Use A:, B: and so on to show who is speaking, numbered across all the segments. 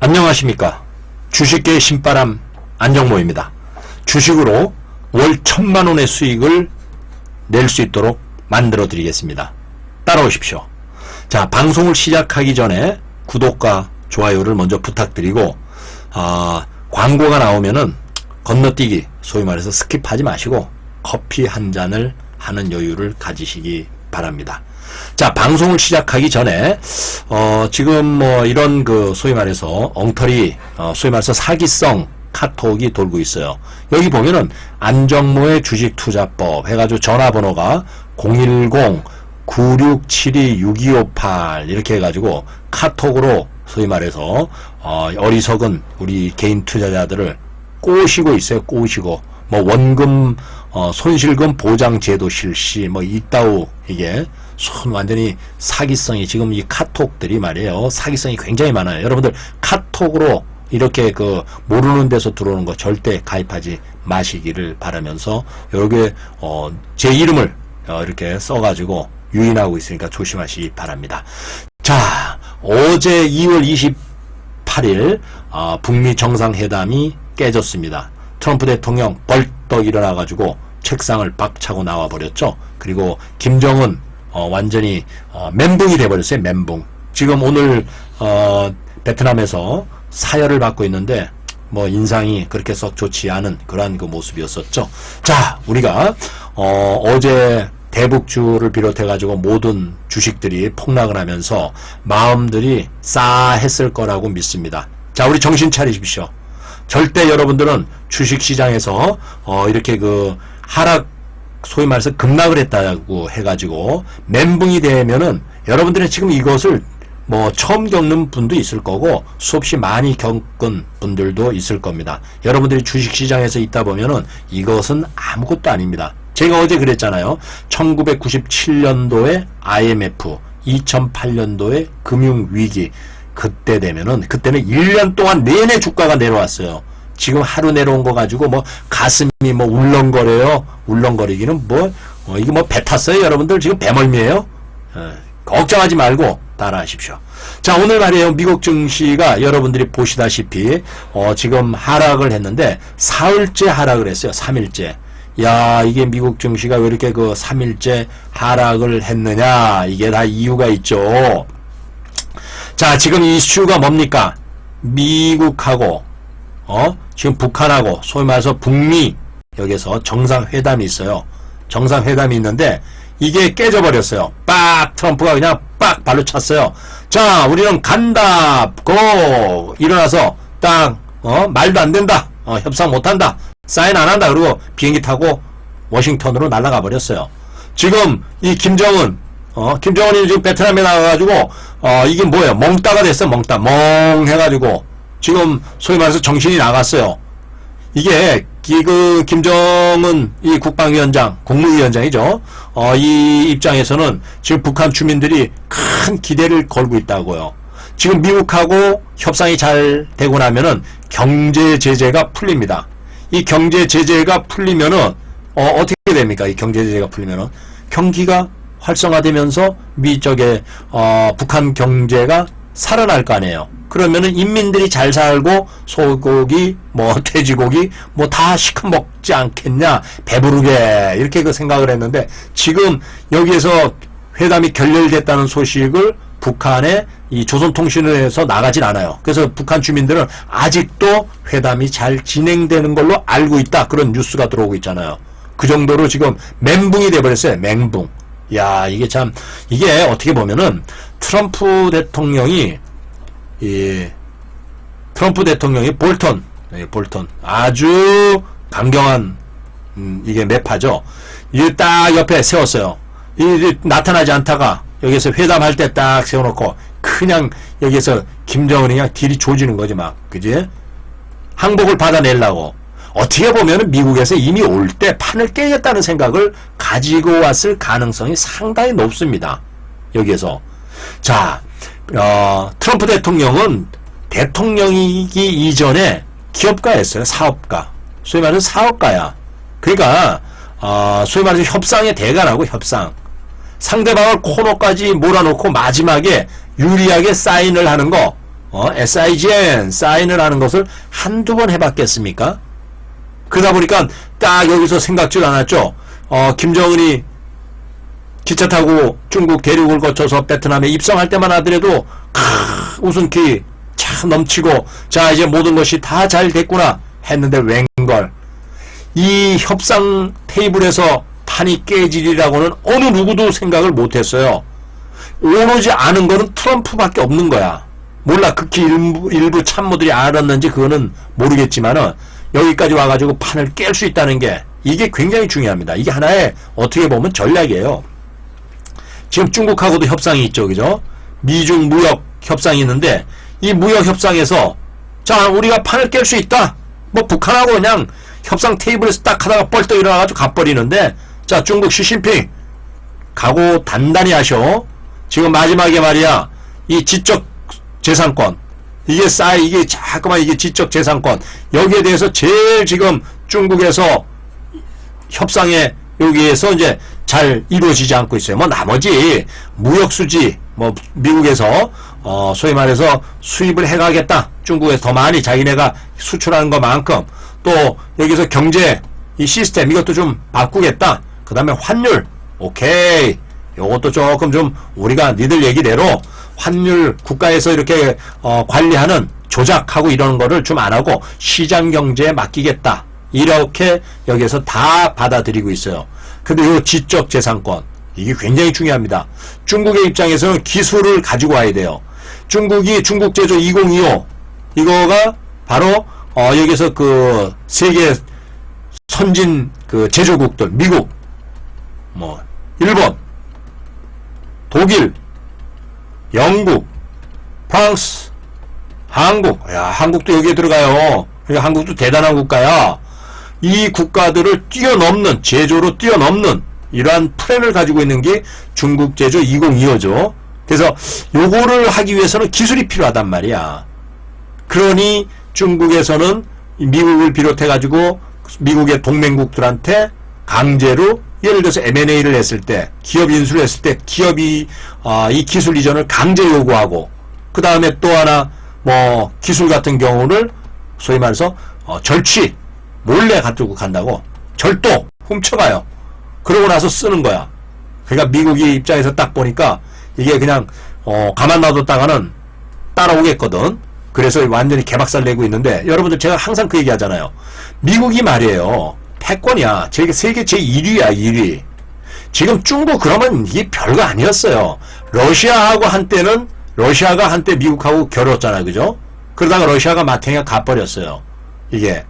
A: 안녕하십니까. 주식계의 신바람 안정모입니다. 주식으로 월 1,000만원의 수익을 낼 수 있도록 만들어 드리겠습니다. 따라오십시오. 자, 방송을 시작하기 전에 구독과 좋아요를 먼저 부탁드리고, 광고가 나오면은 건너뛰기, 소위 말해서 스킵하지 마시고 커피 한 잔을 하는 여유를 가지시기 바랍니다. 자, 방송을 시작하기 전에 지금 뭐 이런 소위 말해서 엉터리, 소위 말해서 사기성 카톡이 돌고 있어요. 여기 보면은 안정모의 주식투자법 해가지고 전화번호가 010-9672-6258 이렇게 해가지고 카톡으로 소위 말해서 어리석은 우리 개인 투자자들을 꼬시고 있어요. 꼬시고 뭐 원금 손실금 보장 제도 실시 뭐 이따우 이게 완전히 사기성이 지금 이 카톡들이 말이에요. 사기성이 굉장히 많아요. 여러분들 카톡으로 이렇게 모르는 데서 들어오는 거 절대 가입하지 마시기를 바라면서 여기에 제 이름을 이렇게 써가지고 유인하고 있으니까 조심하시기 바랍니다. 자, 어제 2월 28일 북미 정상회담이 깨졌습니다. 트럼프 대통령 벌떡 일어나가지고 책상을 박차고 나와버렸죠. 그리고 김정은 완전히 멘붕이 돼버렸어요. 멘붕. 지금 오늘 베트남에서 사열을 받고 있는데 뭐 인상이 그렇게 썩 좋지 않은 그러한 모습이었었죠. 자, 우리가 어제 대북주를 비롯해가지고 모든 주식들이 폭락을 하면서 마음들이 싸했을 거라고 믿습니다. 자, 우리 정신 차리십시오. 절대 여러분들은 주식시장에서 이렇게 하락, 소위 말해서 급락을 했다고 해가지고 멘붕이 되면은 여러분들은 지금 이것을 뭐 처음 겪는 분도 있을 거고 수없이 많이 겪은 분들도 있을 겁니다. 여러분들이 주식시장에서 있다 보면은 이것은 아무것도 아닙니다. 제가 어제 그랬잖아요. 1997년도에 IMF, 2008년도에 금융위기, 그때는 1년 동안 내내 주가가 내려왔어요. 지금 하루 내려온 거 가지고 가슴이 울렁거려요. 울렁거리기는 이게 배 탔어요. 여러분들 지금 배멀미예요. 걱정하지 말고 따라하십시오. 자, 오늘 말이에요. 미국 증시가 여러분들이 보시다시피 지금 하락을 했는데 사흘째 하락을 했어요. 3일째. 야, 이게 미국 증시가 왜 이렇게 3일째 하락을 했느냐? 이게 다 이유가 있죠. 자, 지금 이슈가 뭡니까? 미국하고 지금 북한하고 소위 말해서 북미 여기서 정상회담이 있어요. 정상회담이 있는데 이게 깨져버렸어요. 빡! 트럼프가 그냥 빡! 발로 찼어요. 자, 우리는 간다! 고! 일어나서 딱 말도 안 된다! 협상 못한다! 사인 안 한다! 그리고 비행기 타고 워싱턴으로 날아가 버렸어요. 지금 이 김정은이 지금 베트남에 나가가지고 이게 뭐예요? 멍따가 됐어요. 멍따. 멍 해가지고 지금 소위 말해서 정신이 나갔어요. 이게 김정은 이 국방위원장, 국무위원장이죠. 이 입장에서는 지금 북한 주민들이 큰 기대를 걸고 있다고요. 지금 미국하고 협상이 잘 되고 나면은 경제 제재가 풀립니다. 이 경제 제재가 풀리면은 어떻게 됩니까? 이 경제 제재가 풀리면은 경기가 활성화되면서 북한 경제가 살아날 거 아니에요. 그러면은 인민들이 잘 살고 소고기, 돼지고기, 다 시큼 먹지 않겠냐, 배부르게, 이렇게 생각을 했는데, 지금 여기에서 회담이 결렬됐다는 소식을 북한의 이 조선통신에서 나가진 않아요. 그래서 북한 주민들은 아직도 회담이 잘 진행되는 걸로 알고 있다. 그런 뉴스가 들어오고 있잖아요. 그 정도로 지금 멘붕이 돼버렸어요. 멘붕. 야, 이게 어떻게 보면은 트럼프 대통령이 볼턴 아주 강경한 이게 매파죠. 이게 딱 옆에 세웠어요. 이 나타나지 않다가 여기서 회담할 때 딱 세워놓고 그냥 여기서 김정은이 그냥 딜이 조지는 거지 그지? 항복을 받아내려고. 어떻게 보면은 미국에서 이미 올 때 판을 깨겠다는 생각을 가지고 왔을 가능성이 상당히 높습니다. 여기에서. 자, 트럼프 대통령은 대통령이기 이전에 기업가였어요. 사업가. 소위 말해서 사업가야. 그러니까 소위 말해서 협상의 대가라고. 협상. 상대방을 코너까지 몰아놓고 마지막에 유리하게 사인을 하는 거 SIGN, 사인을 하는 것을 한두 번 해봤겠습니까? 그러다 보니까 딱 여기서 생각지도 않았죠. 김정은이 기차 타고 중국 대륙을 거쳐서 베트남에 입성할 때만 하더라도 웃음기 참 넘치고 자 이제 모든 것이 다 잘 됐구나 했는데 웬걸 이 협상 테이블에서 판이 깨지리라고는 어느 누구도 생각을 못했어요. 오르지 않은 거는 트럼프밖에 없는 거야. 몰라 극히 일부 참모들이 알았는지 그거는 모르겠지만은 여기까지 와가지고 판을 깰 수 있다는 게 이게 굉장히 중요합니다. 이게 하나의 어떻게 보면 전략이에요. 지금 중국하고도 협상이 있죠, 그죠? 미중 무역 협상이 있는데 이 무역 협상에서 자 우리가 판을 깰 수 있다. 뭐 북한하고 그냥 협상 테이블에서 딱 하다가 뻘떡 일어나가지고 가버리는데 자 중국 시진핑 각오 단단히 하셔. 지금 마지막에 말이야 이 지적 재산권 이게 자꾸만 이게 지적 재산권 여기에 대해서 제일 지금 중국에서 협상에 여기에서 이제 잘 이루어지지 않고 있어요. 뭐 나머지 무역 수지 뭐 미국에서 소위 말해서 수입을 해가겠다. 중국에서 더 많이 자기네가 수출하는 것만큼 또 여기서 경제 이 시스템 이것도 좀 바꾸겠다. 그 다음에 환율 오케이 요것도 조금 좀 우리가 니들 얘기대로 환율 국가에서 이렇게 관리하는 조작하고 이런 거를 좀 안 하고 시장 경제에 맡기겠다. 이렇게 여기에서 다 받아들이고 있어요. 근데 요 지적 재산권 이게 굉장히 중요합니다. 중국의 입장에서는 기술을 가지고 와야 돼요. 중국이 중국 제조 2025 이거가 바로 여기서 그 세계 선진 그 제조국들 미국 뭐 일본 독일 영국 프랑스 한국 야 한국도 여기에 들어가요. 그러니까 한국도 대단한 국가야. 이 국가들을 뛰어넘는 제조로 뛰어넘는 이러한 플랜을 가지고 있는 게 중국 제조 2025죠. 그래서 요거를 하기 위해서는 기술이 필요하단 말이야. 그러니 중국에서는 미국을 비롯해 가지고 미국의 동맹국들한테 강제로 예를 들어서 M&A를 했을 때 기업 인수를 했을 때 기업이 이 기술 이전을 강제 요구하고 그 다음에 또 하나 뭐 기술 같은 경우를 소위 말해서 절취 몰래 가지고 간다고 절도 훔쳐가요. 그러고 나서 쓰는 거야. 그러니까 미국이 입장에서 딱 보니까 이게 그냥 가만 놔뒀다가는 따라오겠거든. 그래서 완전히 개박살 내고 있는데 여러분들 제가 항상 그 얘기 하잖아요. 미국이 말이에요. 패권이야. 세계 제1위야 1위. 지금 중국 그러면 이게 별거 아니었어요. 러시아가 한때 미국하고 겨뤘잖아요. 그죠? 그러다가 러시아가 마탱이가 가버렸어요. 이게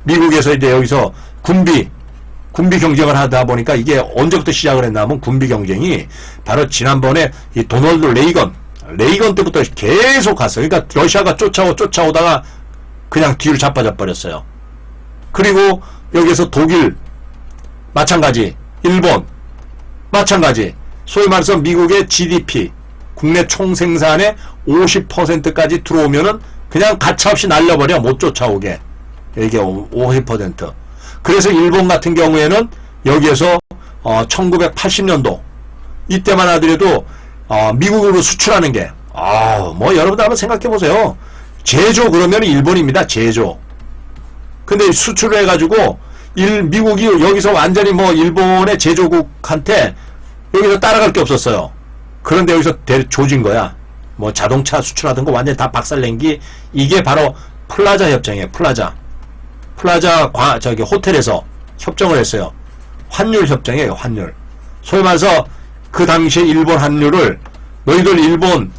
A: 미국에서 이제 여기서 군비 경쟁을 하다 보니까 이게 언제부터 시작을 했나 하면 군비 경쟁이 바로 지난번에 이 도널드 레이건 때부터 계속 갔어요. 그러니까 러시아가 쫓아오다가 그냥 뒤를 자빠져 버렸어요. 그리고 여기서 독일 마찬가지, 일본 마찬가지. 소위 말해서 미국의 GDP 국내 총생산의 50%까지 들어오면은 그냥 가차없이 날려버려. 못 쫓아오게. 이게 50%. 그래서 일본 같은 경우에는 여기에서 1980년도 이때만 하더라도 미국으로 수출하는 게 뭐 여러분들 한번 생각해 보세요. 제조 그러면 일본입니다. 제조. 근데 수출을 해가지고 미국이 여기서 완전히 뭐 일본의 제조국한테 여기서 따라갈 게 없었어요. 그런데 여기서 조진 거야. 뭐 자동차 수출하던 거 완전히 다 박살낸기 이게 바로 플라자 협정이에요. 플라자 호텔에서 협정을 했어요. 환율 협정이에요. 환율. 소위 말해서 그 당시에 일본 환율을 너희들 일본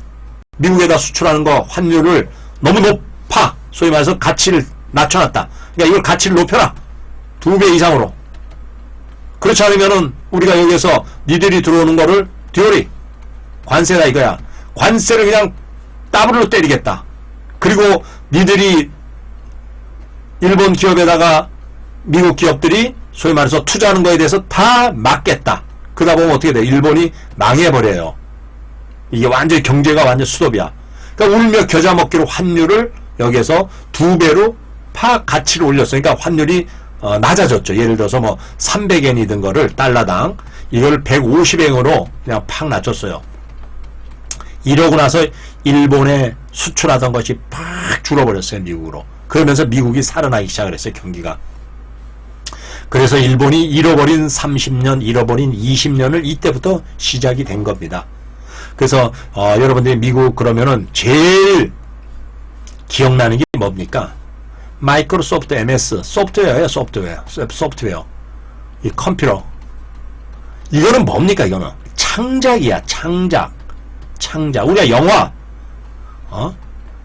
A: 미국에다 수출하는 거 환율을 너무 높아. 소위 말해서 가치를 낮춰놨다. 그러니까 이걸 가치를 높여라. 2배 이상으로. 그렇지 않으면은 우리가 여기서 니들이 들어오는 거를 듀오리 관세다 이거야. 관세를 그냥 더블로 때리겠다. 그리고 니들이 일본 기업에다가 미국 기업들이 소위 말해서 투자하는 거에 대해서 다 막겠다. 그러다 보면 어떻게 돼? 일본이 망해버려요. 이게 완전히 경제가 완전 수도비야. 그러니까 울며 겨자 먹기로 환율을 여기에서 2배로 팍 가치를 올렸어요. 그러니까 환율이 낮아졌죠. 예를 들어서 뭐 300엔이든 거를 달러당 이걸 150엔으로 그냥 팍 낮췄어요. 이러고 나서 일본에 수출하던 것이 팍 줄어버렸어요. 미국으로. 그러면서 미국이 살아나기 시작을 했어요. 경기가. 그래서 일본이 잃어버린 30년, 잃어버린 20년을 이때부터 시작이 된 겁니다. 그래서 여러분들이 미국 그러면은 제일 기억나는 게 뭡니까? 마이크로소프트 MS 소프트웨어예요. 소프트웨어. 이 컴퓨터. 이거는 뭡니까? 이거는 창작이야. 창작. 우리가 영화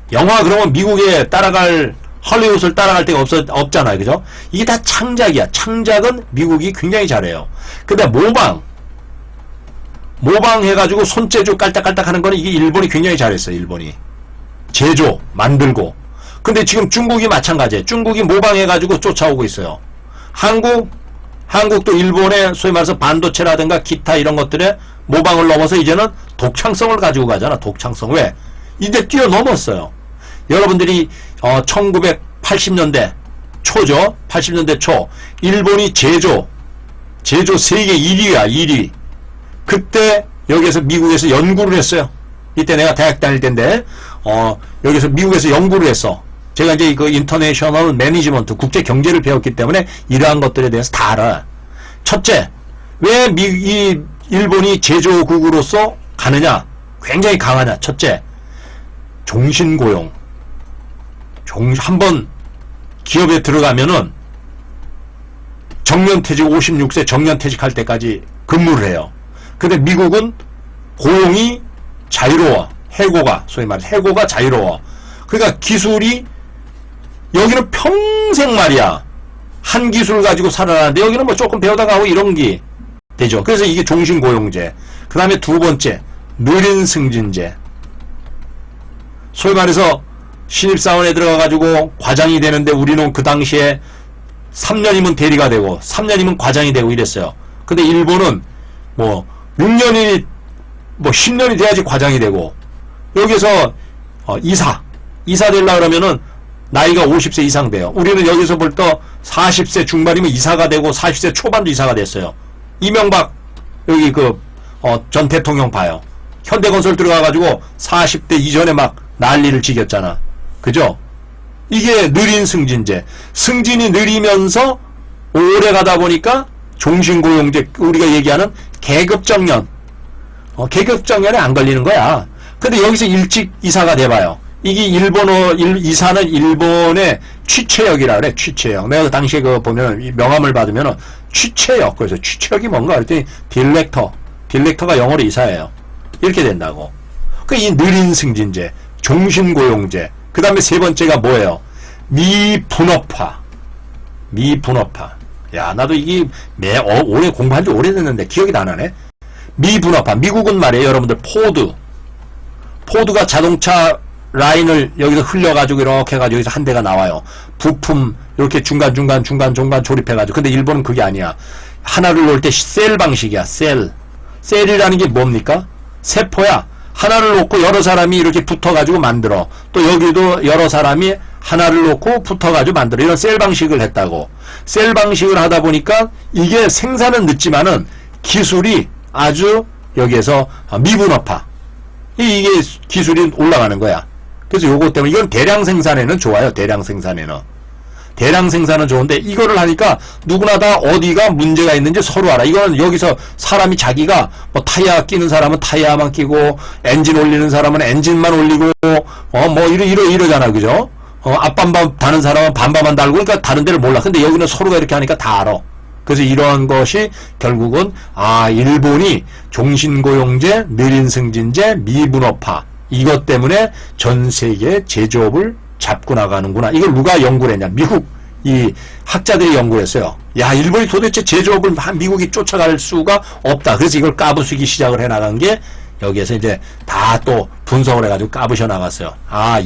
A: 그러면 미국에 따라갈 헐리우드를 따라갈 데가 없잖아요. 그죠? 이게 다 창작이야. 창작은 미국이 굉장히 잘해요. 근데 모방 해가지고 손재주 깔딱깔딱 하는 거는 이게 일본이 굉장히 잘했어요. 일본이. 제조, 만들고. 근데 지금 중국이 마찬가지예요. 중국이 모방해가지고 쫓아오고 있어요. 한국도 일본의 소위 말해서 반도체라든가 기타 이런 것들의 모방을 넘어서 이제는 독창성을 가지고 가잖아. 독창성. 왜? 이제 뛰어넘었어요. 여러분들이 1980년대 초죠. 80년대 초 일본이 제조 세계 1위야. 1위. 그때 여기에서 미국에서 연구를 했어요. 이때 내가 대학 다닐 때인데 여기서 미국에서 연구를 했어. 제가 이제 그 인터내셔널 매니지먼트 국제 경제를 배웠기 때문에 이러한 것들에 대해서 다 알아. 첫째, 왜 이 일본이 제조국으로서 가느냐? 굉장히 강하냐? 첫째, 종신고용. 한번 기업에 들어가면은 정년퇴직 56세 정년퇴직할 때까지 근무를 해요. 근데 미국은 고용이 자유로워. 소위 말해 해고가 자유로워. 그러니까 기술이 여기는 평생 말이야. 한 기술 가지고 살아나는데 여기는 뭐 조금 배우다가 하고 이런 게 되죠. 그래서 이게 종신고용제. 그 다음에 두 번째, 느린 승진제. 소위 말해서 신입사원에 들어가가지고 과장이 되는데 우리는 그 당시에 3년이면 대리가 되고 3년이면 과장이 되고 이랬어요. 근데 일본은 뭐 6년이 뭐 10년이 돼야지 과장이 되고 여기서 이사 되려고 그러면은 나이가 50세 이상 돼요. 우리는 여기서 볼 때 40세 중반이면 이사가 되고 40세 초반도 이사가 됐어요. 이명박 여기 전 대통령 봐요. 현대건설 들어가가지고 40대 이전에 막 난리를 지겼잖아. 그죠? 이게 느린 승진제. 승진이 느리면서 오래 가다 보니까 종신고용제, 우리가 얘기하는 계급정년. 계급정년에 안 걸리는 거야. 근데 여기서 일찍 이사가 돼봐요. 이게 이사는 일본의 취체역이라 그래. 취체역. 내가 당시에 보면 명함을 받으면 취체역. 그래서 취체역이 뭔가 그랬더니 딜렉터가 영어로 이사예요. 이렇게 된다고. 이 느린 승진제, 종신고용제. 그 다음에 세 번째가 뭐예요? 미분업화. 야, 나도 이게 올해 공부한 지 오래됐는데 기억이 다 나네. 미분업화. 미국은 말이에요. 여러분들 포드가 자동차 라인을 여기서 흘려가지고 이렇게 해가지고 여기서 한 대가 나와요. 부품 이렇게 중간 조립해가지고. 근데 일본은 그게 아니야. 하나를 놓을 때 셀 방식이야. 셀이라는 게 뭡니까? 세포야. 하나를 놓고 여러 사람이 이렇게 붙어가지고 만들어. 또 여기도 여러 사람이 하나를 놓고 붙어가지고 만들어. 이런 셀 방식을 했다고. 셀 방식을 하다 보니까 이게 생산은 늦지만은 기술이 아주 여기에서 미분업화. 이게 기술이 올라가는 거야. 그래서 요것 때문에 이건 대량 생산에는 좋아요. 대량 생산은 좋은데 이거를 하니까 누구나 다 어디가 문제가 있는지 서로 알아. 이거는 여기서 사람이 자기가 뭐 타이어 끼는 사람은 타이어만 끼고 엔진 올리는 사람은 엔진만 올리고 뭐 이러잖아. 그죠? 앞반밤 다는 사람은 반밤만 달고 그러니까 다른 데를 몰라. 근데 여기는 서로가 이렇게 하니까 다 알아. 그래서 이러한 것이 결국은 일본이 종신고용제, 느린 승진제, 미분업화 이것 때문에 전 세계 제조업을 잡고 나가는구나. 이걸 누가 연구를 했냐? 미국 이 학자들이 연구를 했어요. 야, 일본이 도대체 제조업을 미국이 쫓아갈 수가 없다. 그래서 이걸 까부수기 시작을 해나간 게 여기에서 이제 다 또 분석을 해가지고 까부셔 나갔어요.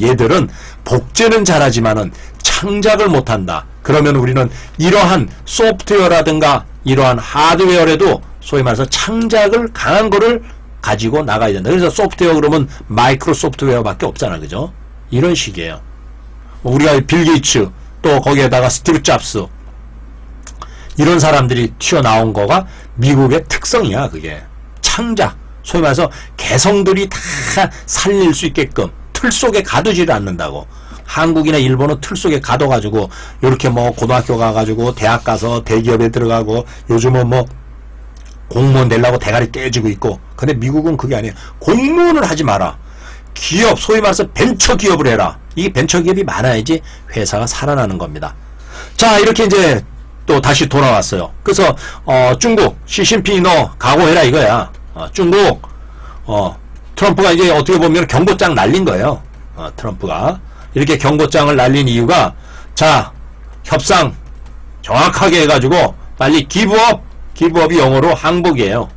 A: 얘들은 복제는 잘하지만은 창작을 못한다. 그러면 우리는 이러한 소프트웨어라든가 이러한 하드웨어에도 소위 말해서 창작을 강한 거를 가지고 나가야 된다. 그래서 소프트웨어 그러면 마이크로 소프트웨어밖에 없잖아. 그죠? 이런 식이에요. 우리가 빌 게이츠 또 거기에다가 스티브 잡스 이런 사람들이 튀어나온 거가 미국의 특성이야. 그게 창작. 소위 말해서 개성들이 다 살릴 수 있게끔 틀 속에 가두지를 않는다고. 한국이나 일본은 틀 속에 가둬가지고 이렇게 뭐 고등학교 가가지고 대학 가서 대기업에 들어가고 요즘은 뭐 공무원 되려고 대가리 깨지고 있고. 근데 미국은 그게 아니에요. 공무원을 하지 마라. 기업, 소위 말해서 벤처 기업을 해라. 이 벤처 기업이 많아야지 회사가 살아나는 겁니다. 자, 이렇게 이제 또 다시 돌아왔어요. 그래서 중국 시진핑이 너 각오해라 이거야. 중국 트럼프가 이제 어떻게 보면 경고장 날린 거예요. 트럼프가 이렇게 경고장을 날린 이유가, 자, 협상 정확하게 해가지고 빨리 기브업, 기브업이 영어로 항복이에요.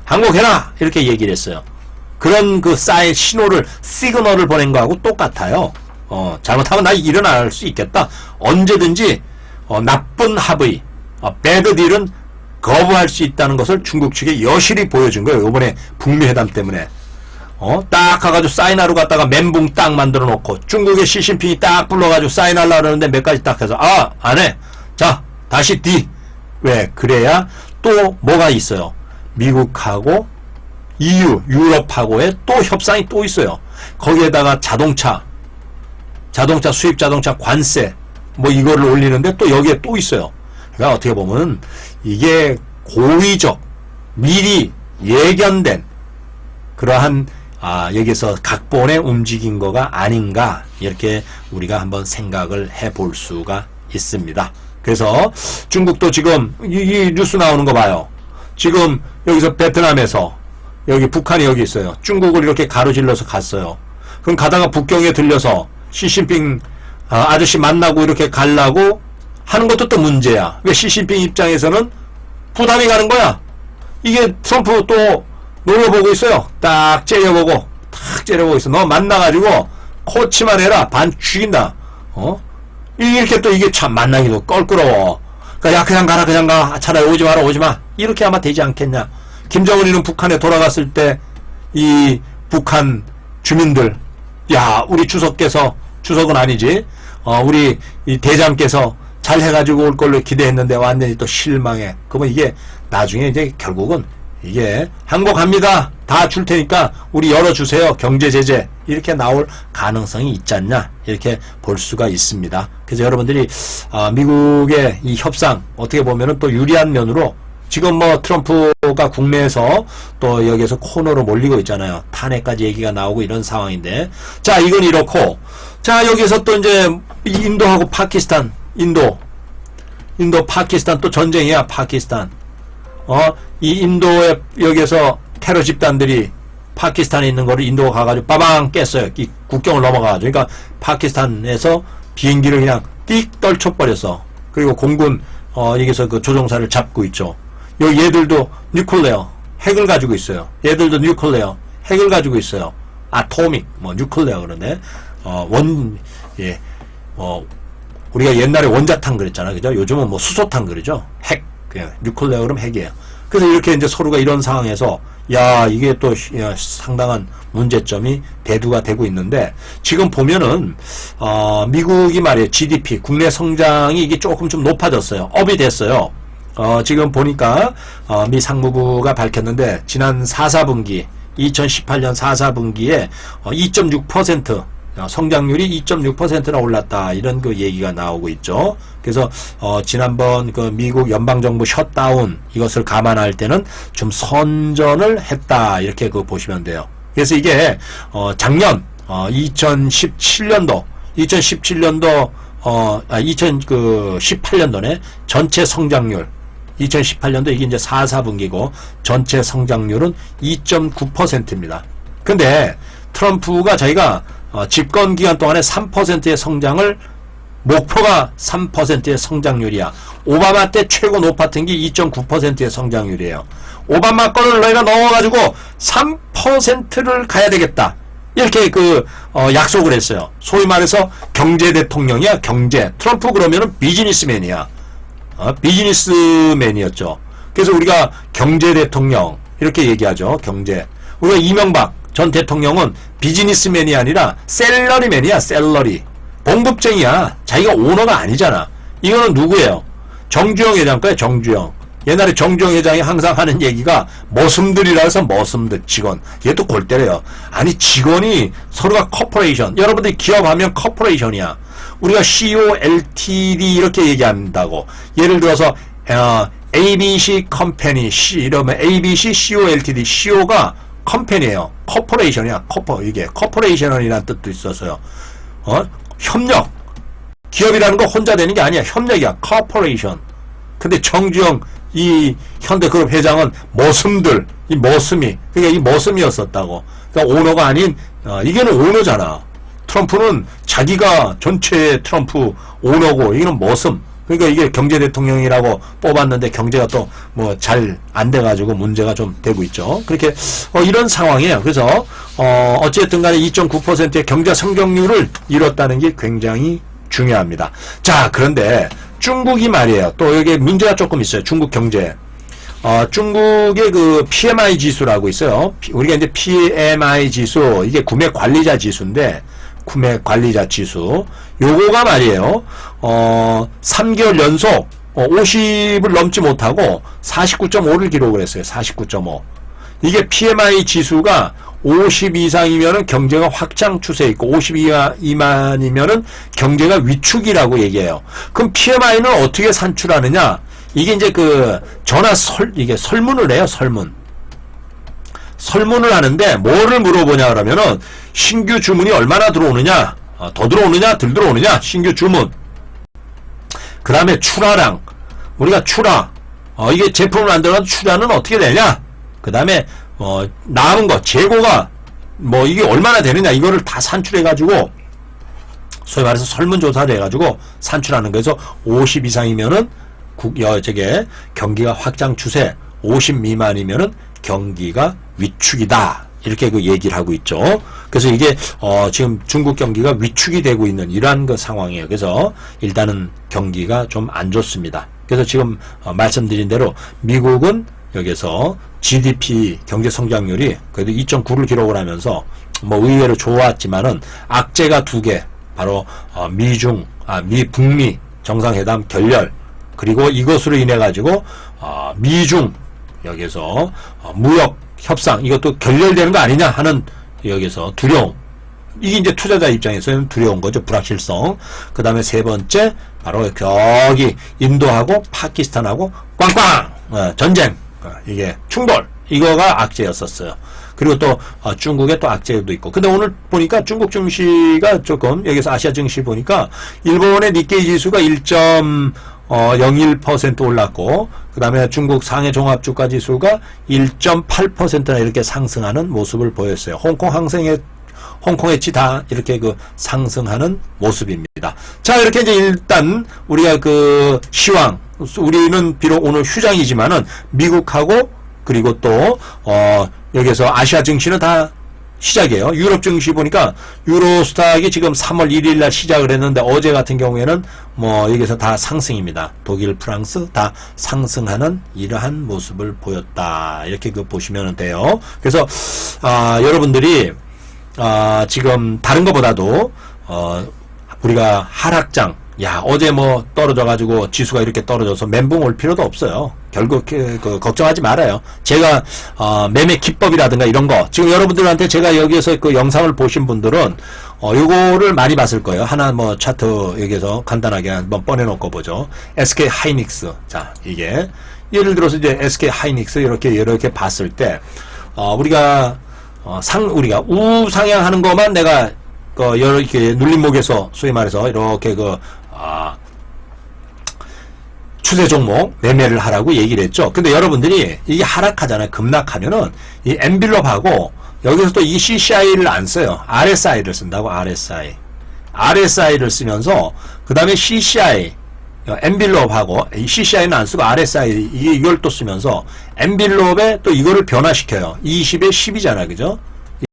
A: 항복해라 이렇게 얘기를 했어요. 그런 그 신호를, 시그널을 보낸 거하고 똑같아요. 잘못하면 나 일어날 수 있겠다. 언제든지 나쁜 합의, 배드 딜은 거부할 수 있다는 것을 중국 측에 여실히 보여준 거예요. 이번에 북미 회담 때문에. 딱 가가지고 사인하러 갔다가 멘붕 딱 만들어 놓고, 중국의 시진핑이 딱 불러가지고 사인하려고 그러는데 몇 가지 딱 해서, 안 해. 자, 다시 D. 왜? 그래야 또 뭐가 있어요. 미국하고 EU, 유럽하고의 또 협상이 또 있어요. 거기에다가 자동차 수입 자동차 관세, 뭐 이거를 올리는데 또 여기에 또 있어요. 그러니까 어떻게 보면 이게 고의적, 미리 예견된 그러한 여기서 각본에 움직인 거가 아닌가, 이렇게 우리가 한번 생각을 해볼 수가 있습니다. 그래서 중국도 지금 이 뉴스 나오는 거 봐요. 지금 여기서 베트남에서 여기 북한이 여기 있어요. 중국을 이렇게 가로질러서 갔어요. 그럼 가다가 북경에 들려서 시진핑 아저씨 만나고 이렇게 가려고 하는 것도 또 문제야. 왜? 시진핑 입장에서는 부담이 가는 거야. 이게 트럼프 또 노려보고 있어요. 딱 째려보고 있어. 너 만나가지고 코치만 해라. 반 죽인다. 이렇게 또 이게 참 만나기도 껄끄러워. 그러니까 야, 그냥 가. 차라리 오지 마. 이렇게 아마 되지 않겠냐. 김정은이는 북한에 돌아갔을 때 이 북한 주민들, 야, 우리 주석은 아니지. 우리 이 대장께서 잘 해가지고 올 걸로 기대했는데 완전히 또 실망해. 그러면 이게 나중에 이제 결국은 이게 항복합니다. 다 줄 테니까 우리 열어주세요. 경제 제재. 이렇게 나올 가능성이 있지 않냐. 이렇게 볼 수가 있습니다. 그래서 여러분들이 미국의 이 협상 어떻게 보면은 또 유리한 면으로, 지금 뭐 트럼프가 국내에서 또 여기에서 코너로 몰리고 있잖아요. 탄핵까지 얘기가 나오고 이런 상황인데, 자, 이건 이렇고, 자, 여기서 또 이제 인도하고 파키스탄, 인도 파키스탄 또 전쟁이야. 파키스탄. 이 인도에 여기에서 테러 집단들이 파키스탄에 있는 거를 인도가 가가지고 빠방 깼어요. 이 국경을 넘어가가지고. 그러니까 파키스탄에서 비행기를 그냥 띡 떨쳐버렸어. 그리고 공군 여기서 그 조종사를 잡고 있죠. 얘들도 뉴클레어 핵을 가지고 있어요. 얘들도 뉴클레어 핵을 가지고 있어요. 아토믹 뉴클레어 그러네. 우리가 옛날에 원자탄 그랬잖아, 그죠? 요즘은 뭐 수소탄 그러죠. 핵, 그냥 뉴클레어 그러면 핵이에요. 그래서 이렇게 이제 서로가 이런 상황에서, 야, 이게 또 상당한 문제점이 대두가 되고 있는데, 지금 보면은 미국이 말이에요, GDP 국내 성장이 이게 조금 좀 높아졌어요. 업이 됐어요. 지금 보니까 미 상무부가 밝혔는데, 지난 4분기 2018년 4분기에 2.6% 성장률이 2.6%나 올랐다, 이런 그 얘기가 나오고 있죠. 그래서 지난번 그 미국 연방정부 셧다운 이것을 감안할 때는 좀 선전을 했다, 이렇게 그 보시면 돼요. 그래서 이게 작년 2018년도 18년도네 전체 성장률, 2018년도 이게 이제 4분기고 전체 성장률은 2.9%입니다. 근데 트럼프가 자기가 집권 기간 동안에 3%의 성장을, 목표가 3%의 성장률이야. 오바마 때 최고 높았던 게 2.9%의 성장률이에요. 오바마 거를 너희가 넘어가지고 3%를 가야 되겠다, 이렇게 약속을 했어요. 소위 말해서 경제 대통령이야, 경제. 트럼프 그러면은 비즈니스맨이야. 비즈니스맨이었죠. 그래서 우리가 경제 대통령 이렇게 얘기하죠. 경제. 우리가 이명박 전 대통령은 비즈니스맨이 아니라 셀러리맨이야. 셀러리. 봉급쟁이야. 자기가 오너가 아니잖아. 이거는 누구예요? 정주영 회장 거야. 정주영. 옛날에 정주영 회장이 항상 하는 얘기가 머슴들이라 해서 머슴들 직원. 이게 또 골 때려요. 아니 직원이 서로가 커퍼레이션. 여러분들이 기업하면 커퍼레이션이야. 우리가 CEO, LTD 이렇게 얘기한다고. 예를 들어서 ABC 컴퍼니 C 이러면 ABC, CO, LTD. CO가 컴퍼니예요. 커퍼레이션이야. 이게 커퍼레이션이라는 뜻도 있어서요. 협력. 기업이라는 거 혼자 되는 게 아니야. 협력이야. 커퍼레이션. 근데 정주영 이 현대그룹 회장은 머슴들, 이 머슴이, 그러니까 이 머슴이었었다고. 그러니까 오너가 아닌, 이게는 오너잖아. 트럼프는 자기가 전체 트럼프 오너고, 이거는 머슴. 그러니까 이게 경제 대통령이라고 뽑았는데 경제가 또 뭐 잘 안 돼가지고 문제가 좀 되고 있죠. 그렇게, 이런 상황이에요. 그래서, 어쨌든 간에 2.9%의 경제 성장률을 이뤘다는 게 굉장히 중요합니다. 자, 그런데 중국이 말이에요. 또 여기 문제가 조금 있어요. 중국 경제. 중국의 그 PMI 지수라고 있어요. 우리가 이제 PMI 지수, 이게 구매 관리자 지수인데, 구매 관리자 지수. 요거가 말이에요. 3개월 연속 50을 넘지 못하고 49.5를 기록을 했어요. 49.5. 이게 PMI 지수가 50 이상이면은 경제가 확장 추세에 있고 50 미만이면은 경제가 위축이라고 얘기해요. 그럼 PMI는 어떻게 산출하느냐? 이게 이제 그 이게 설문을 해요. 설문을 하는데 뭐를 물어보냐 그러면은 신규 주문이 얼마나 들어오느냐, 더 들어오느냐, 덜 들어오느냐, 신규 주문. 그 다음에 출하량. 우리가 출하. 이게 제품을 만들어서 출하는 어떻게 되냐? 그 다음에 남은 거, 재고가, 이게 얼마나 되느냐, 이거를 다 산출해가지고, 소위 말해서 설문조사를 해가지고, 산출하는 거에서 50 이상이면은, 경기가 확장 추세, 50 미만이면은, 경기가 위축이다. 이렇게 그 얘기를 하고 있죠. 그래서 이게, 지금 중국 경기가 위축이 되고 있는 이러한 그 상황이에요. 그래서, 일단은 경기가 좀 안 좋습니다. 그래서 지금, 말씀드린 대로, 미국은 여기서 GDP 경제 성장률이 그래도 2.9를 기록을 하면서 의외로 좋았지만은 악재가 두 개, 바로 북미 정상회담 결렬, 그리고 이것으로 인해 가지고 미중 여기서 무역 협상 이것도 결렬되는 거 아니냐 하는 여기서 두려움. 이게 이제 투자자 입장에서는 두려운 거죠. 불확실성. 그 다음에 세 번째 바로 저기 인도하고 파키스탄하고 꽝꽝 전쟁. 이게 충돌, 이거가 악재였었어요. 그리고 또 중국의 또 악재도 있고. 근데 오늘 보니까 중국 증시가 조금 여기서 아시아 증시 보니까 일본의 니케이 지수가 1.01% 올랐고, 그 다음에 중국 상해 종합주가 지수가 1.8%나 이렇게 상승하는 모습을 보였어요. 홍콩했지 다 이렇게 그 상승하는 모습입니다. 자, 이렇게 이제 일단 우리가 그 시황, 우리는 비록 오늘 휴장이지만은 미국하고 그리고 또 여기서 아시아 증시는 다 시작이에요. 유럽 증시 보니까 유로스탁이 지금 3월 1일 날 시작을 했는데 어제 같은 경우에는 여기서 다 상승입니다. 독일, 프랑스 다 상승하는 이러한 모습을 보였다. 이렇게 그 보시면 돼요. 그래서 여러분들이 지금 다른 것보다도 우리가 하락장, 어제 떨어져가지고 지수가 이렇게 떨어져서 멘붕 올 필요도 없어요. 결국 걱정하지 말아요. 제가 매매 기법이라든가 이런 거 지금 여러분들한테 제가 여기에서 그 영상을 보신 분들은 요거를 많이 봤을 거예요. 하나 차트 여기에서 간단하게 한번 꺼내놓고 보죠. SK 하이닉스. 자, 이게 예를 들어서 이제 SK 하이닉스 이렇게 봤을 때 우리가 우상향하는 것만 내가 이렇게 눌림목에서 소위 말해서 이렇게 추세 종목 매매를 하라고 얘기를 했죠. 근데 여러분들이 이게 하락하잖아요. 급락하면은 이 엔빌롭하고 여기서 또 이 CCI를 안 써요. RSI를 쓴다고. RSI를 쓰면서 그 다음에 CCI 엔빌롭하고 이 CCI는 안 쓰고 RSI 이걸 또 쓰면서 엔빌롭에 또 이거를 변화시켜요. 20에 10이잖아, 그죠?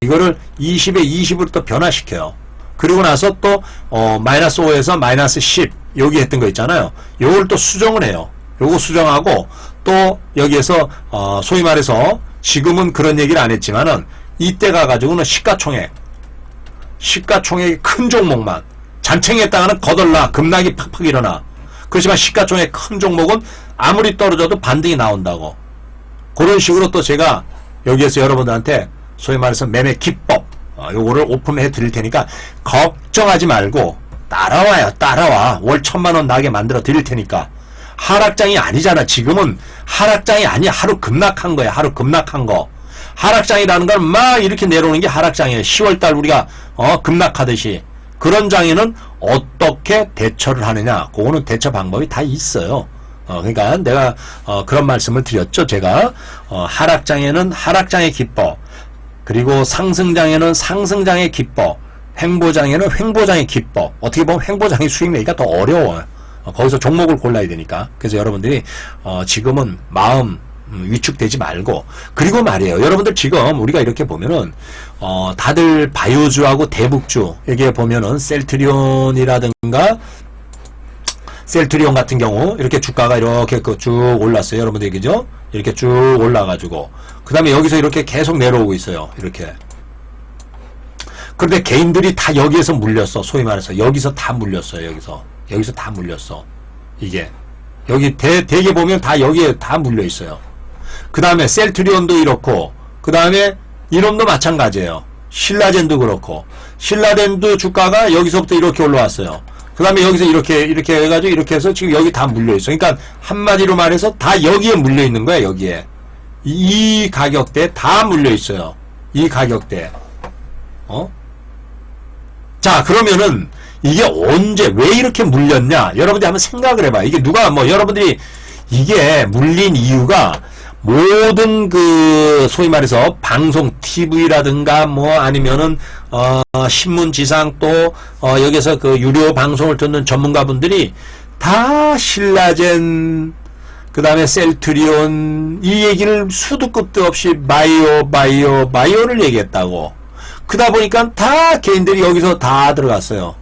A: 이거를 20에 20으로 또 변화시켜요. 그리고 나서 또 마이너스 5에서 마이너스 10 여기 했던 거 있잖아요. 요걸 또 수정을 해요. 요거 수정하고 또 여기에서 소위 말해서 지금은 그런 얘기를 안 했지만은 이때 가가지고는 시가총액 큰 종목만 잔챙이했다가는 거덜나 급락이 팍팍 일어나. 그렇지만 시가총액 큰 종목은 아무리 떨어져도 반등이 나온다고. 그런 식으로 또 제가 여기에서 여러분들한테 소위 말해서 매매 기법 요거를 오픈해 드릴 테니까 걱정하지 말고 따라와요. 따라와. 월 1000만원 나게 만들어 드릴 테니까. 하락장이 아니잖아. 지금은 하락장이 아니야. 하루 급락한 거야. 하루 급락한 거. 하락장이라는 건 막 이렇게 내려오는 게 하락장이에요. 10월달 우리가 급락하듯이. 그런 장에는 어떻게 대처를 하느냐. 그거는 대처 방법이 다 있어요. 그러니까 내가 그런 말씀을 드렸죠. 제가 하락장에는 하락장의 기법, 그리고 상승장에는 상승장의 기법, 횡보장에는 횡보장의 기법. 어떻게 보면 횡보장의 수익 내기가 더 어려워요. 거기서 종목을 골라야 되니까. 그래서 여러분들이 지금은 마음 위축되지 말고. 그리고 말이에요. 여러분들 지금 우리가 이렇게 보면은 다들 바이오주하고 대북주 여기에 보면은 셀트리온이라든가 셀트리온 같은 경우 이렇게 주가가 이렇게 쭉 올랐어요. 여러분들 그죠? 이렇게 쭉 올라가지고 그 다음에 여기서 이렇게 계속 내려오고 있어요. 이렇게. 그런데 개인들이 다 여기에서 물렸어. 소위 말해서 여기서 다 물렸어요. 여기서 다 물렸어. 이게 여기 대개 보면 다 여기에 다 물려 있어요. 그 다음에 셀트리온도 이렇고, 그 다음에 이놈도 마찬가지예요. 신라젠도 그렇고, 신라젠도 주가가 여기서부터 이렇게 올라왔어요. 그 다음에 여기서 이렇게 해가지고 이렇게 해서 지금 여기 다 물려 있어. 그러니까 한마디로 말해서 다 여기에 물려 있는 거야. 여기에 이 가격대에 다 물려 있어요. 이 가격대. 자, 그러면은 이게 언제 왜 이렇게 물렸냐? 여러분들이 한번 생각을 해봐. 이게 누가 여러분들이 이게 물린 이유가 모든 소위 말해서 방송 TV라든가 아니면은 신문지상 또 여기서 유료 방송을 듣는 전문가분들이 다 신라젠 그 다음에 셀트리온 이 얘기를 수도 끝도 없이 바이오를 얘기했다고. 그러다 보니까 다 개인들이 여기서 다 들어갔어요.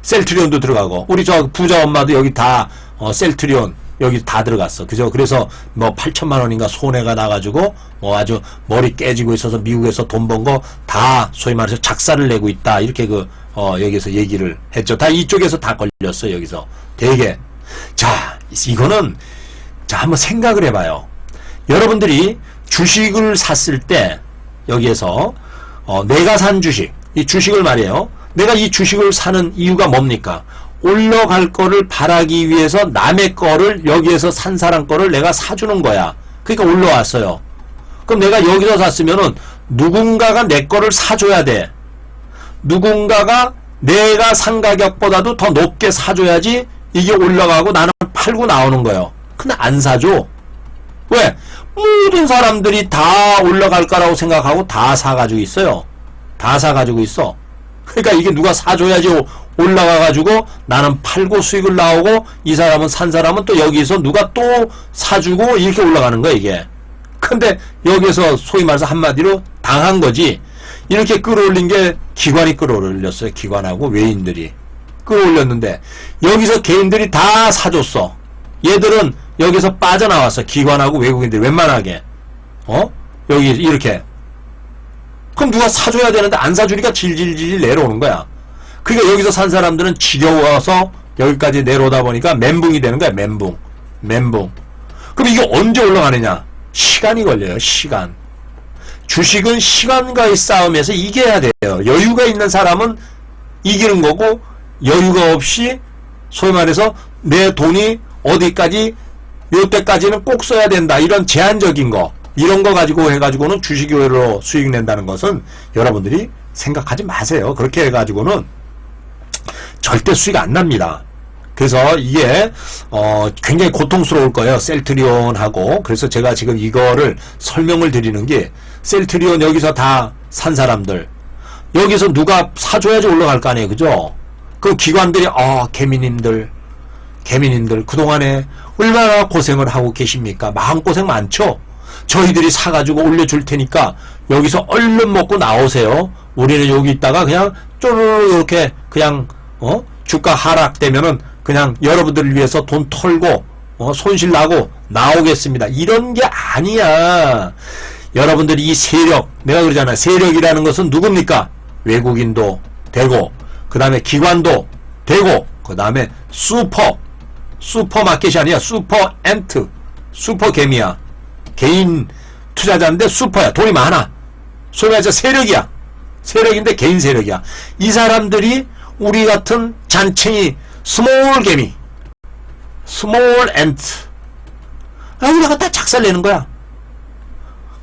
A: 셀트리온도 들어가고 우리 저 부자 엄마도 여기 다 셀트리온 여기 다 들어갔어. 그죠? 그래서 8천만 원인가 손해가 나가지고 아주 머리 깨지고 있어서 미국에서 돈 번 거 다 소위 말해서 작사를 내고 있다. 이렇게 여기서 얘기를 했죠. 다 이쪽에서 다 걸렸어요. 여기서 되게. 자, 이거는 자 한번 생각을 해봐요. 여러분들이 주식을 샀을 때 여기에서 내가 산 주식, 이 주식을 말이에요. 내가 이 주식을 사는 이유가 뭡니까? 올라갈 거를 바라기 위해서 남의 거를 여기에서 산 사람 거를 내가 사주는 거야. 그러니까 올라왔어요. 그럼 내가 여기서 샀으면은 누군가가 내 거를 사줘야 돼. 누군가가 내가 산 가격보다도 더 높게 사줘야지 이게 올라가고 나는 팔고 나오는 거예요. 근데 안 사줘. 왜? 모든 사람들이 다 올라갈 거라고 생각하고 다 사가지고 있어요. 다 사가지고 있어. 그러니까 이게 누가 사줘야지 올라가가지고 나는 팔고 수익을 나오고 이 사람은 산 사람은 또 여기서 누가 또 사주고 이렇게 올라가는 거야 이게. 근데 여기서 소위 말해서 한마디로 당한 거지. 이렇게 끌어올린 게 기관이 끌어올렸어요. 기관하고 외인들이 끌어올렸는데 여기서 개인들이 다 사줬어. 얘들은 여기서 빠져나왔어. 기관하고 외국인들이 웬만하게 여기 이렇게. 그럼 누가 사줘야 되는데 안 사주니까 질질질 내려오는 거야. 그러니까 여기서 산 사람들은 지겨워서 여기까지 내려오다 보니까 멘붕이 되는 거야. 멘붕. 그럼 이게 언제 올라가느냐? 시간이 걸려요. 시간. 주식은 시간과의 싸움에서 이겨야 돼요. 여유가 있는 사람은 이기는 거고 여유가 없이 소위 말해서 내 돈이 어디까지 요때까지는 꼭 써야 된다. 이런 제한적인 거. 이런 거 가지고 해가지고는 주식으로 수익 낸다는 것은 여러분들이 생각하지 마세요. 그렇게 해가지고는 절대 수익 안 납니다. 그래서 이게 굉장히 고통스러울 거예요. 셀트리온하고. 그래서 제가 지금 이거를 설명을 드리는 게 셀트리온 여기서 다 산 사람들 여기서 누가 사줘야지 올라갈 거 아니에요. 그죠? 그 기관들이 개미님들 그동안에 얼마나 고생을 하고 계십니까? 마음고생 많죠? 저희들이 사가지고 올려줄 테니까 여기서 얼른 먹고 나오세요. 우리는 여기 있다가 그냥 쪼르르 이렇게 그냥 주가 하락되면은 그냥 여러분들을 위해서 돈 털고 손실 나고 나오겠습니다. 이런 게 아니야. 여러분들이 이 세력, 내가 그러잖아요. 세력이라는 것은 누굽니까? 외국인도 되고 그 다음에 기관도 되고 그 다음에 슈퍼 슈퍼마켓이 아니야. 슈퍼엔트. 슈퍼개미야. 개인 투자자인데 슈퍼야. 돈이 많아. 소위 말해서 세력이야. 세력인데 개인 세력이야. 이 사람들이 우리 같은 잔챙이 스몰 개미, 스몰 엔트, 우리가 다 작살내는 거야.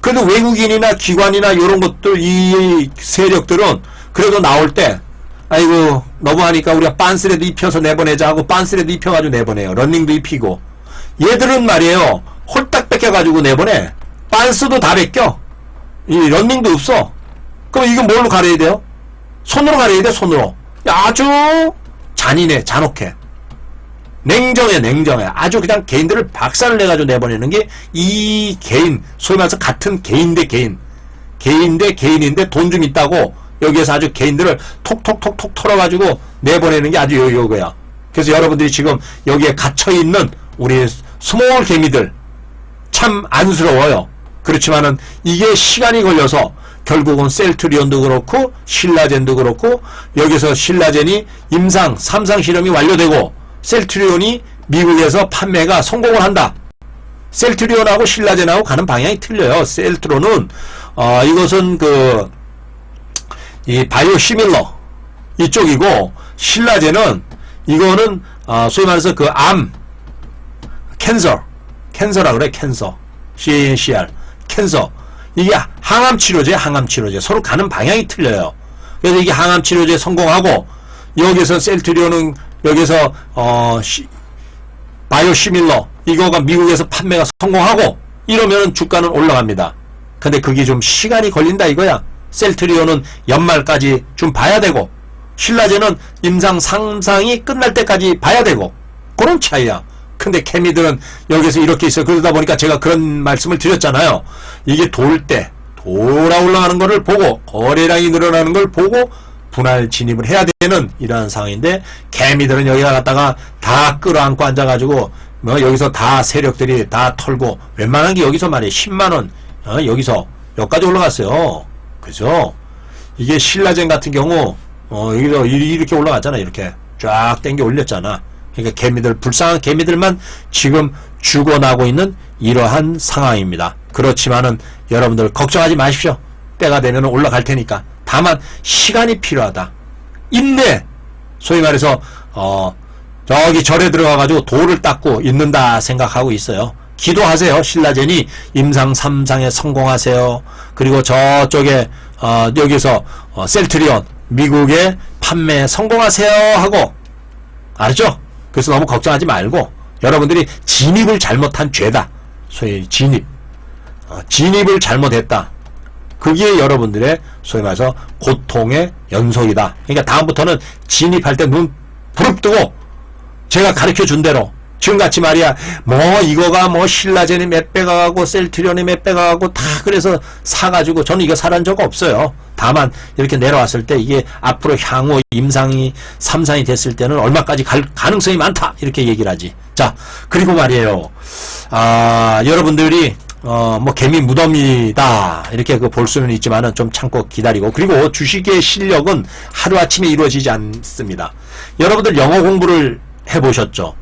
A: 그래도 외국인이나 기관이나 이런 것들, 이 세력들은 그래도 나올 때 아이고 너무하니까 우리가 빤스라도 입혀서 내보내자 하고 빤스라도 입혀가지고 내보내요. 런닝도 입히고. 얘들은 말이에요, 홀딱 뺏겨가지고 내보내. 빤스도 다 뺏겨. 이 런닝도 없어. 그럼 이거 뭘로 가려야 돼요? 손으로 가려야 돼. 손으로. 아주 잔인해. 잔혹해. 냉정해. 냉정해. 아주 그냥 개인들을 박살을 내가지고 내보내는 게 이 개인, 소위 말해서 같은 개인 대 개인, 개인 대 개인인데 돈 좀 있다고 여기에서 아주 개인들을 톡톡톡톡 털어가지고 내보내는 게 아주 요거야. 그래서 여러분들이 지금 여기에 갇혀있는 우리 스몰 개미들 참 안쓰러워요. 그렇지만은 이게 시간이 걸려서 결국은 셀트리온도 그렇고 신라젠도 그렇고, 여기서 신라젠이 임상 3상 실험이 완료되고 셀트리온이 미국에서 판매가 성공을 한다. 셀트리온하고 신라젠하고 가는 방향이 틀려요. 셀트론은 이것은 이 바이오 시밀러 이쪽이고, 신라젠은 이거는 소위 말해서 캔서라 그래. 캔서, CANCR, 캔서. 이게 항암 치료제, 항암 치료제. 서로 가는 방향이 틀려요. 그래서 이게 항암 치료제 성공하고, 여기서 셀트리온은 여기서 바이오 시밀러 이거가 미국에서 판매가 성공하고 이러면 주가는 올라갑니다. 근데 그게 좀 시간이 걸린다 이거야. 셀트리온은 연말까지 좀 봐야 되고, 신라젠은 임상 3상이 끝날 때까지 봐야 되고, 그런 차이야. 근데 개미들은 여기서 이렇게 있어요. 그러다 보니까 제가 그런 말씀을 드렸잖아요. 이게 돌아 올라가는 거를 보고, 거래량이 늘어나는 걸 보고 분할 진입을 해야 되는 이러한 상황인데, 개미들은 여기가 갔다가 다 끌어안고 앉아가지고 여기서 다 세력들이 다 털고, 웬만한 게 여기서 말이에요. 10만원 여기서 여기까지 올라갔어요. 그죠? 이게 신라젠 같은 경우 여기서 이렇게 올라갔잖아. 이렇게 쫙 땡겨 올렸잖아. 그러니까 개미들, 불쌍한 개미들만 지금 죽어나고 있는 이러한 상황입니다. 그렇지만은 여러분들 걱정하지 마십시오. 때가 되면 올라갈 테니까. 다만 시간이 필요하다. 인내. 소위 말해서 저기 절에 들어가가지고 돌을 닦고 있는다 생각하고 있어요. 기도하세요. 신라젠이 임상 3상에 성공하세요. 그리고 저쪽에 여기서 셀트리온 미국에 판매 성공하세요 하고, 알았죠? 그래서 너무 걱정하지 말고, 여러분들이 진입을 잘못한 죄다. 소위 진입을 잘못했다. 그게 여러분들의 소위 말해서 고통의 연속이다. 그러니까 다음부터는 진입할 때 눈 부릅뜨고 제가 가르쳐 준 대로, 지금같이 말이야, 이거가 신라젠이 몇 배가 가고 셀트리온이 몇 배가 가고 다 그래서 사가지고, 저는 이거 사란 적 없어요. 다만 이렇게 내려왔을 때 이게 앞으로 향후 임상이 3상이 됐을 때는 얼마까지 갈 가능성이 많다 이렇게 얘기를 하지. 자, 그리고 말이에요, 여러분들이 개미 무덤이다 이렇게 볼 수는 있지만은 좀 참고 기다리고, 그리고 주식의 실력은 하루아침에 이루어지지 않습니다. 여러분들 영어 공부를 해보셨죠?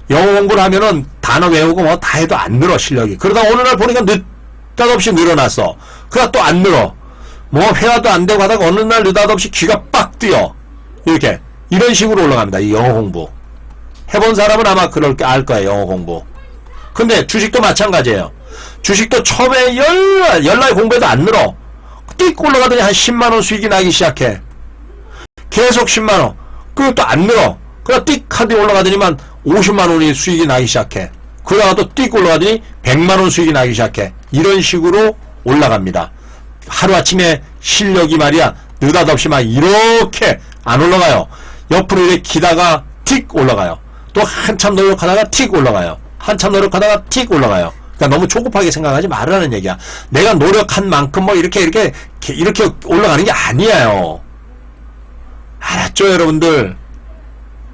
A: 영어 공부를 하면은 단어 외우고 다 해도 안 늘어, 실력이. 그러다 어느 날 보니까 느닷없이 늘어났어. 그러다 또 안 늘어. 회화도 안 되고 하다가 어느 날 느닷없이 귀가 빡 뜨여. 이렇게. 이런 식으로 올라갑니다. 이 영어 공부. 해본 사람은 아마 그럴 게 알 거예요, 영어 공부. 근데 주식도 마찬가지예요. 주식도 처음에 열날 공부해도 안 늘어. 띡 올라가더니 한 10만원 수익이 나기 시작해. 계속 10만원. 그리고 또 안 늘어. 그러다 띡 하더니 올라가더니만 50만원이 수익이 나기 시작해. 그러다가 또 띡 올라가더니 100만원 수익이 나기 시작해. 이런 식으로 올라갑니다. 하루아침에 실력이 말이야, 느닷없이 막 이렇게 안 올라가요. 옆으로 이렇게 기다가 틱 올라가요. 또 한참 노력하다가 틱 올라가요. 한참 노력하다가 틱 올라가요. 그러니까 너무 조급하게 생각하지 말라는 얘기야. 내가 노력한 만큼 이렇게 올라가는 게 아니에요. 알았죠, 여러분들?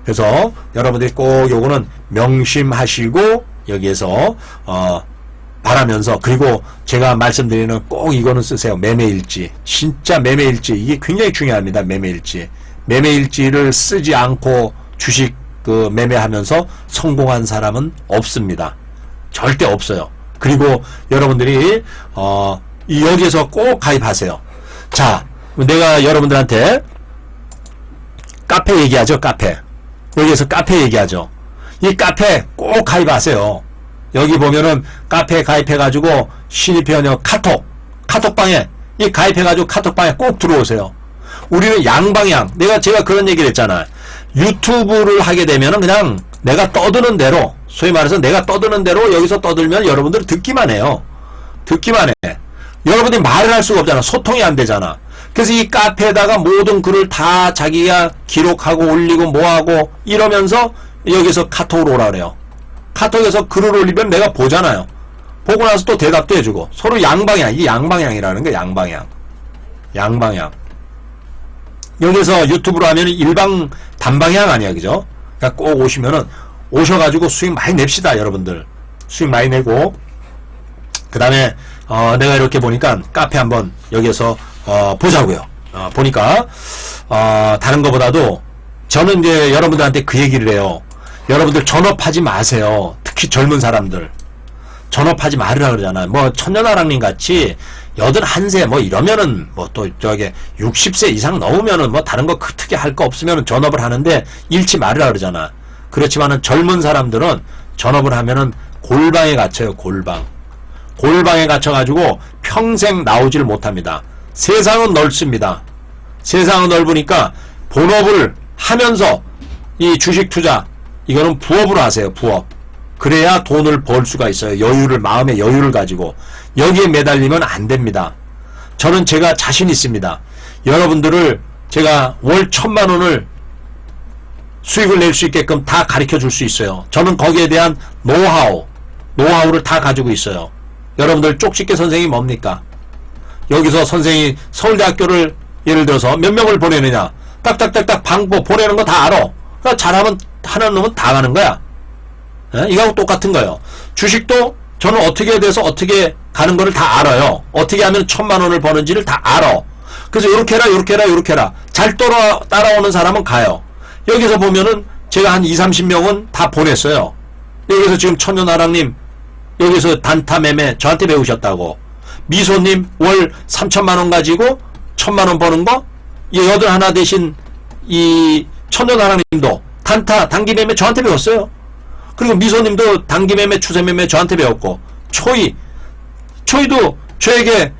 A: 그래서 여러분들이 꼭 요거는 명심하시고 여기에서 바라면서, 그리고 제가 말씀드리는 꼭 이거는 쓰세요. 매매일지. 진짜 매매일지. 이게 굉장히 중요합니다. 매매일지를 쓰지 않고 주식 그 매매하면서 성공한 사람은 없습니다. 절대 없어요. 그리고 여러분들이 여기에서 꼭 가입하세요. 자, 내가 여러분들한테 카페 얘기하죠. 카페. 여기에서 카페 얘기하죠. 이 카페 꼭 가입하세요. 여기 보면은 카페 가입해가지고 신입회원형 카톡방에 이 가입해가지고 카톡방에 꼭 들어오세요. 우리는 양방향. 제가 그런 얘기를 했잖아. 유튜브를 하게 되면은 그냥 내가 떠드는 대로, 소위 말해서 내가 떠드는 대로 여기서 떠들면 여러분들이 듣기만 해요. 듣기만 해. 여러분들이 말을 할 수가 없잖아. 소통이 안 되잖아. 그래서 이 카페에다가 모든 글을 다 자기가 기록하고 올리고 뭐하고 이러면서 여기서 카톡으로 오라 그래요. 카톡에서 글을 올리면 내가 보잖아요. 보고 나서 또 대답도 해주고 서로 양방향. 이 양방향이라는 게 양방향. 여기서 유튜브로 하면 단방향 아니야, 그죠? 그러니까 꼭 오셔가지고 수익 많이 냅시다, 여러분들. 수익 많이 내고. 그 다음에 내가 이렇게 보니까 카페 한번 여기에서 보자고요. 보니까 다른 것보다도 저는 이제 여러분들한테 그 얘기를 해요. 여러분들 전업하지 마세요. 특히 젊은 사람들 전업하지 말으라 그러잖아요. 뭐 천년아랑님 같이 81세 뭐 이러면은 뭐 또 저기 60세 이상 넘으면은 뭐 다른 거 크게 할 거 없으면은 전업을 하는데 잃지 말으라 그러잖아. 그렇지만은 젊은 사람들은 전업을 하면은 골방에 갇혀요. 골방에 갇혀가지고 평생 나오질 못합니다. 세상은 넓습니다. 세상은 넓으니까 본업을 하면서 이 주식 투자 이거는 부업으로 하세요. 부업. 그래야 돈을 벌 수가 있어요. 마음의 여유를 가지고. 여기에 매달리면 안 됩니다. 저는 제가 자신 있습니다. 여러분들을 제가 월 1,000만 원을 수익을 낼 수 있게끔 다 가르쳐 줄 수 있어요. 저는 거기에 대한 노하우를 다 가지고 있어요. 여러분들 쪽집게 선생님이 뭡니까? 여기서 선생이 서울대학교를 예를 들어서 몇 명을 보내느냐? 딱딱딱딱 방법 보내는 거 다 알아. 그러니까 잘하면 하는 놈은 다 가는 거야. 이거하고 똑같은 거예요. 주식도 저는 어떻게 돼서 어떻게 가는 거를 다 알아요. 어떻게 하면 1,000만 원을 버는지를 다 알아. 그래서 요렇게 해라. 잘 따라오는 사람은 가요. 여기서 보면은 제가 한 20-30명은 다 보냈어요. 여기서 지금 천년아랑님 여기서 단타 매매 저한테 배우셨다고. 미소님 월 3,000만 원 가지고 1,000만 원 버는 거 여덟 하나 대신 이 천년아랑님도 단타 단기 매매 저한테 배웠어요. 그리고 미소님도 단기 매매 추세 매매 저한테 배웠고 초이도 저에게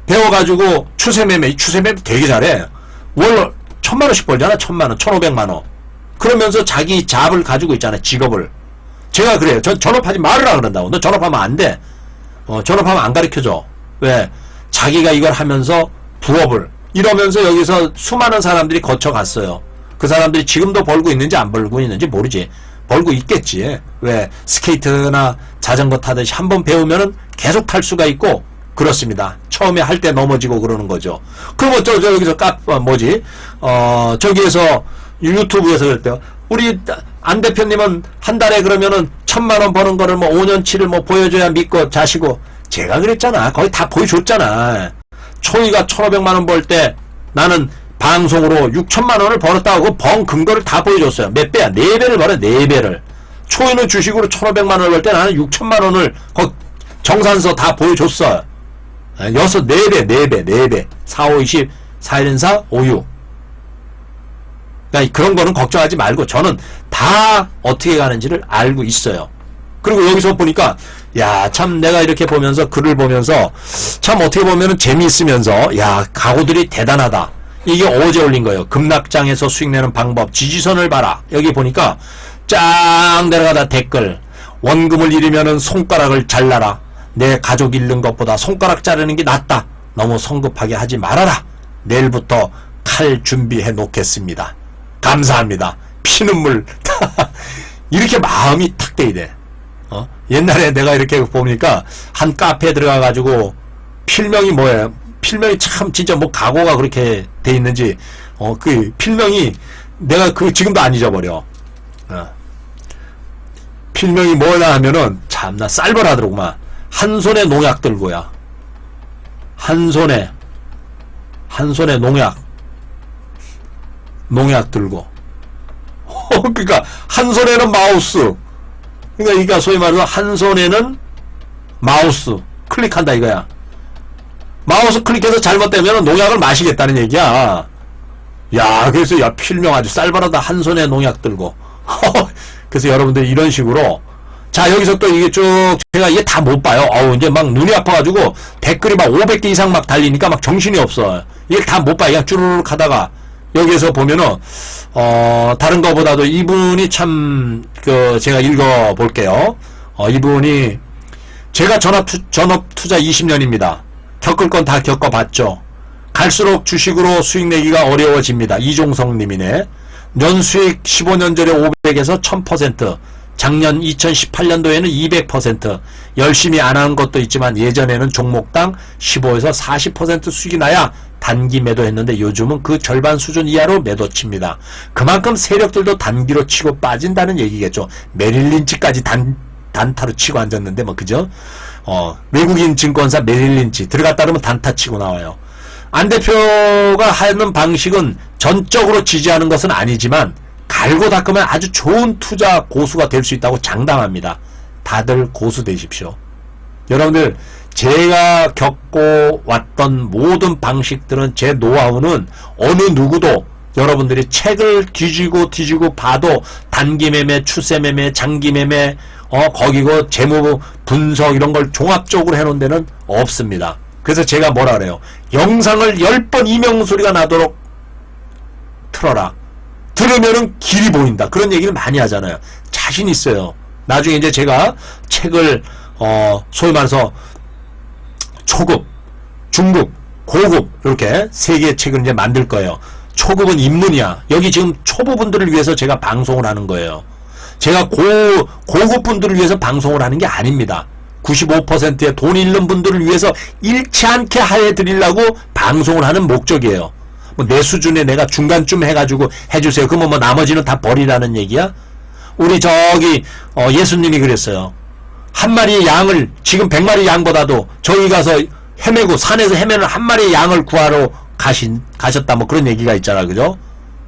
A: 배워가지고 추세 매매 되게 잘해. 월 1,000만 원씩 벌잖아. 1,000만 원 1,500만 원. 그러면서 자기 잡을 가지고 있잖아. 직업을. 제가 그래요. 전업하지 말으라 그런다고. 너 전업하면 안 돼. 전업하면 안 가르쳐줘. 왜? 자기가 이걸 하면서 부업을 이러면서 여기서 수많은 사람들이 거쳐갔어요. 그 사람들이 지금도 벌고 있는지 안 벌고 있는지 모르지. 벌고 있겠지. 왜? 스케이트나 자전거 타듯이 한번 배우면은 계속 탈 수가 있고 그렇습니다. 처음에 할 때 넘어지고 그러는 거죠. 그럼 여기서 저기에서 유튜브에서 그랬대요. 우리 안 대표님은 한 달에 그러면은 1,000만 원 버는 거를 뭐 5년치를 뭐 보여줘야 믿고 자시고. 제가 그랬잖아. 거의 다 보여줬잖아. 초이가 1,500만 원 벌 때 나는 방송으로 6,000만 원을 벌었다고 번 근거를 다 보여줬어요. 몇 배야? 4배를 벌어. 4배를. 초이는 주식으로 1,500만 원을 벌 때 나는 6,000만 원을 정산서 다 보여줬어요. 4배. 4, 5, 20, 4, 1, 4, 5, 6. 그러니까 그런 거는 걱정하지 말고 저는 다 어떻게 가는지를 알고 있어요. 그리고 여기서 보니까 야, 참 내가 이렇게 보면서 글을 보면서 참 어떻게 보면은 재미있으면서 야, 각오들이 대단하다. 이게 어제 올린 거예요. 급락장에서 수익 내는 방법. 지지선을 봐라. 여기 보니까 쫙 내려가다 댓글. 원금을 잃으면은 손가락을 잘라라. 내 가족 잃는 것보다 손가락 자르는 게 낫다. 너무 성급하게 하지 말아라. 내일부터 칼 준비해 놓겠습니다. 감사합니다. 피눈물. 이렇게 마음이 탁 돼 있네. 옛날에 내가 이렇게 보니까 한 카페에 들어가가지고 필명이 뭐예요? 필명이 참 진짜 뭐 각오가 그렇게 돼 있는지 그 필명이 내가 지금도 안 잊어버려. 필명이 뭐냐 하면은 참나 쌀벌하더구만. 한 손에 농약 들고야. 한 손에 농약 들고. 그러니까 한 손에는 마우스, 그러니까 소위 말해서 한 손에는 마우스 클릭한다 이거야. 마우스 클릭해서 잘못되면 농약을 마시겠다는 얘기야. 야, 그래서 야, 필명 아주 쌀바라다 한 손에 농약 들고. 그래서 여러분들 이런 식으로, 자, 여기서 또 이게 쭉, 제가 이게 다 못 봐요. 이제 막 눈이 아파가지고 댓글이 막 500개 이상 막 달리니까 막 정신이 없어. 이게 다 못 봐. 그냥 쭈르륵 하다가, 여기에서 보면은, 다른 거보다도 이분이 참, 제가 읽어볼게요. 이분이, 제가 전업 투자 20년입니다. 겪을 건 다 겪어봤죠. 갈수록 주식으로 수익 내기가 어려워집니다. 이종성 님이네. 연수익 15년 전에 500에서 1000%, 작년 2018년도에는 200%, 열심히 안 한 것도 있지만 예전에는 종목당 15에서 40% 수익이 나야 단기 매도했는데 요즘은 그 절반 수준 이하로 매도칩니다. 그만큼 세력들도 단기로 치고 빠진다는 얘기겠죠. 메릴 린치까지 단타로 치고 앉았는데 뭐 그죠? 외국인 증권사 메릴 린치 들어갔다 그러면 단타 치고 나와요. 안 대표가 하는 방식은 전적으로 지지하는 것은 아니지만 갈고 닦으면 아주 좋은 투자 고수가 될 수 있다고 장담합니다. 다들 고수 되십시오. 여러분들, 제가 겪고 왔던 모든 방식들은, 제 노하우는 어느 누구도 여러분들이 책을 뒤지고 봐도 단기 매매, 추세 매매, 장기 매매, 거기고 재무 분석 이런 걸 종합적으로 해놓은 데는 없습니다. 그래서 제가 뭐라 그래요? 영상을 10번 이명소리가 나도록 틀어라. 들으면은 길이 보인다. 그런 얘기를 많이 하잖아요. 자신 있어요. 나중에 이제 제가 책을, 소위 말해서 초급, 중급, 고급, 이렇게 세 개의 책을 이제 만들 거예요. 초급은 입문이야. 여기 지금 초보분들을 위해서 제가 방송을 하는 거예요. 제가 고급 분들을 위해서 방송을 하는 게 아닙니다. 95%의 돈 잃는 분들을 위해서 잃지 않게 해드리려고 방송을 하는 목적이에요. 뭐 내 수준에 내가 중간쯤 해가지고 해주세요. 그러면 뭐 나머지는 다 버리라는 얘기야? 우리 저기 예수님이 그랬어요. 한 마리의 양을, 지금 100마리 양보다도 저기 가서 헤매고 산에서 헤매는 한 마리의 양을 구하러 가셨다 뭐 그런 얘기가 있잖아. 그죠?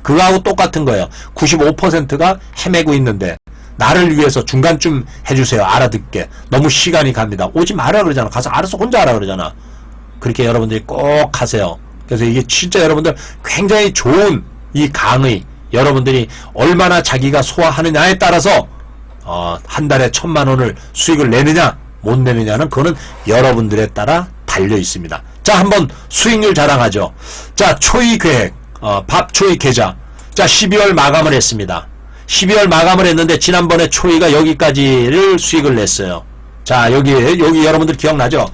A: 그거하고 똑같은 거예요. 95%가 헤매고 있는데 나를 위해서 중간쯤 해주세요. 알아듣게. 너무 시간이 갑니다. 오지 마라 그러잖아. 가서 알아서 혼자 하라 그러잖아. 그렇게 여러분들이 꼭 하세요. 그래서 이게 진짜 여러분들 굉장히 좋은 이 강의, 여러분들이 얼마나 자기가 소화하느냐에 따라서 한 달에 1000만 원을 수익을 내느냐 못 내느냐는 그거는 여러분들에 따라 달려 있습니다. 자, 한번 수익률 자랑하죠. 자, 초이 계획, 밥 초이 계좌. 자, 12월 마감을 했습니다. 12월 마감을 했는데 지난번에 초이가 여기까지를 수익을 냈어요. 자, 여기 여러분들 기억나죠?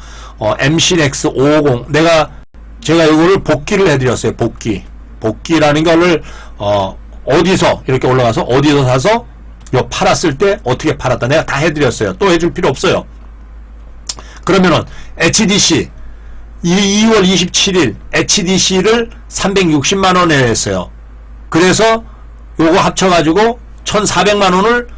A: MCNX 550. 제가 이거를 복귀를 해드렸어요. 복귀라는 거를, 어디서, 이렇게 올라가서, 어디서 사서, 팔았을 때, 어떻게 팔았다. 내가 다 해드렸어요. 또 해줄 필요 없어요. 그러면은, HDC, 2월 27일, HDC를 360만원에 했어요. 그래서, 요거 합쳐가지고, 1400만원을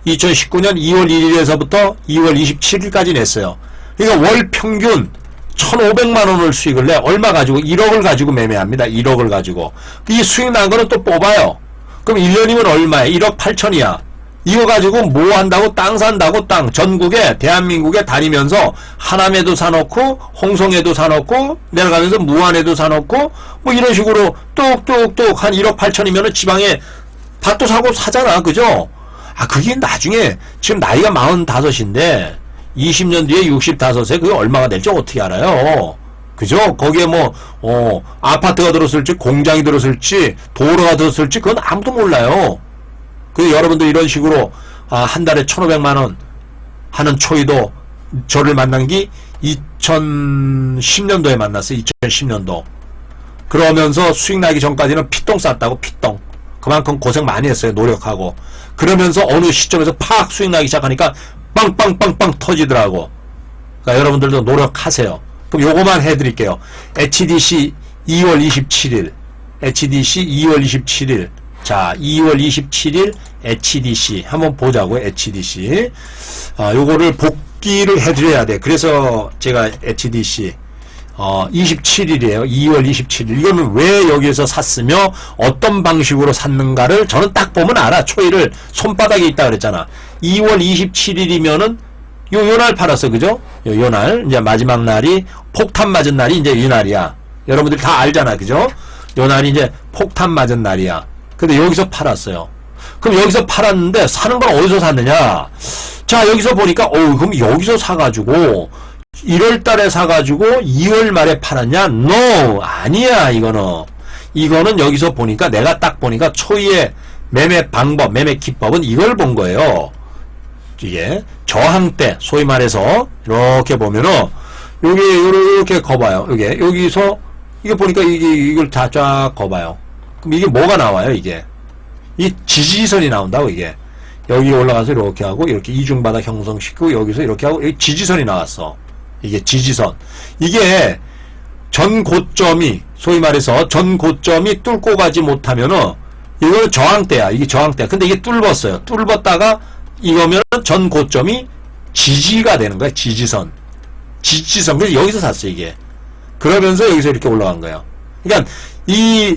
A: 2019년 2월 1일에서부터 2월 27일까지 냈어요. 그러니까 월 평균, 1,500만원을 수익을 내. 얼마 가지고? 1억을 가지고 매매합니다. 1억을 가지고. 이 수익 난 거는 또 뽑아요. 그럼 1년이면 얼마야? 1억 8천이야. 이거 가지고 뭐 한다고? 땅 산다고? 땅. 전국에, 대한민국에 다니면서 하남에도 사놓고, 홍성에도 사놓고, 내려가면서 무안에도 사놓고, 뭐 이런 식으로 뚝뚝뚝 한 1억 8천이면은 지방에 밭도 사고 사잖아. 그죠? 그게 나중에, 지금 나이가 45인데, 20년 뒤에 65세 그게 얼마가 될지 어떻게 알아요? 그죠? 거기에 뭐 아파트가 들었을지 공장이 들었을지 도로가 들었을지 그건 아무도 몰라요. 그래서 여러분들 이런 식으로 한 달에 1,500만원 하는 초이도 저를 만난 게 2010년도에 만났어요. 2010년도. 그러면서 수익 나기 전까지는 피똥 쌌다고. 피똥. 그만큼 고생 많이 했어요. 노력하고. 그러면서 어느 시점에서 팍 수익 나기 시작하니까 빵빵빵빵 터지더라고. 그러니까 여러분들도 노력하세요. 그럼 요거만 해드릴게요. HDC 2월 27일. HDC 2월 27일. 자, 2월 27일 HDC. 한번 보자고요. HDC. 요거를 복귀를 해드려야 돼. 그래서 제가 HDC 27일이에요. 2월 27일. 이거는 왜 여기에서 샀으며 어떤 방식으로 샀는가를 저는 딱 보면 알아. 초일을 손바닥에 있다 그랬잖아. 2월 27일이면은 요날 팔았어. 그죠? 요날. 이제 마지막 날이 폭탄 맞은 날이 이제 이 날이야. 여러분들 다 알잖아. 그죠? 요날이 이제 폭탄 맞은 날이야. 근데 여기서 팔았어요. 그럼 여기서 팔았는데 사는 건 어디서 샀느냐? 자, 여기서 보니까 그럼 여기서 사가지고 1월 달에 사가지고 2월 말에 팔았냐? No! 아니야, 이거는 여기서 보니까, 내가 딱 보니까 초이의 매매 방법, 매매 기법은 이걸 본 거예요. 이게, 저항대, 소위 말해서, 이렇게 보면은, 이렇게 거봐요. 여기서, 이게 보니까 이걸 다 쫙 거봐요. 그럼 이게 뭐가 나와요, 이게? 이 지지선이 나온다고, 이게. 여기 올라가서 이렇게 하고, 이렇게 이중바닥 형성시키고, 여기서 이렇게 하고, 여기 지지선이 나왔어. 이게 지지선. 이게 전 고점이, 소위 말해서 전 고점이 뚫고 가지 못하면은 이거는 저항대야. 이게 저항대야. 근데 이게 뚫었어요. 뚫었다가 이거면 전 고점이 지지가 되는 거야. 지지선. 그래서 여기서 샀어, 이게. 그러면서 여기서 이렇게 올라간 거예요. 그러니까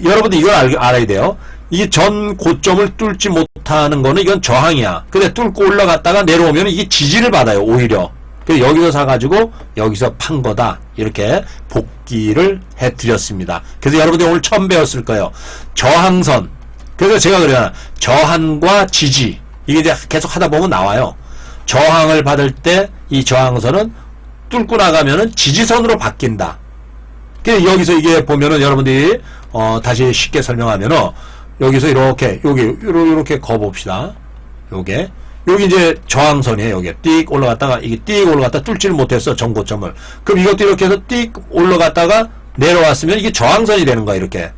A: 여러분들 이걸 알아야 돼요. 이게 전 고점을 뚫지 못하는 거는 이건 저항이야. 근데 뚫고 올라갔다가 내려오면 이게 지지를 받아요, 오히려. 그래서 여기서 사가지고 여기서 판 거다. 이렇게 복기를 해드렸습니다. 그래서 여러분들이 오늘 처음 배웠을 거예요. 저항선. 그래서 제가 그래요. 저항과 지지. 이게 이제 계속 하다 보면 나와요. 저항을 받을 때 이 저항선은 뚫고 나가면은 지지선으로 바뀐다. 그래서 여기서 이게 보면은 여러분들이 다시 쉽게 설명하면은 여기서 이렇게 이렇게 거봅시다. 여기 이제 저항선이에요. 여기 띡 올라갔다가 이게 띡 올라갔다 뚫지를 못했어, 전고점을. 그럼 이것도 이렇게 해서 띡 올라갔다가 내려왔으면 이게 저항선이 되는 거야. 이렇게.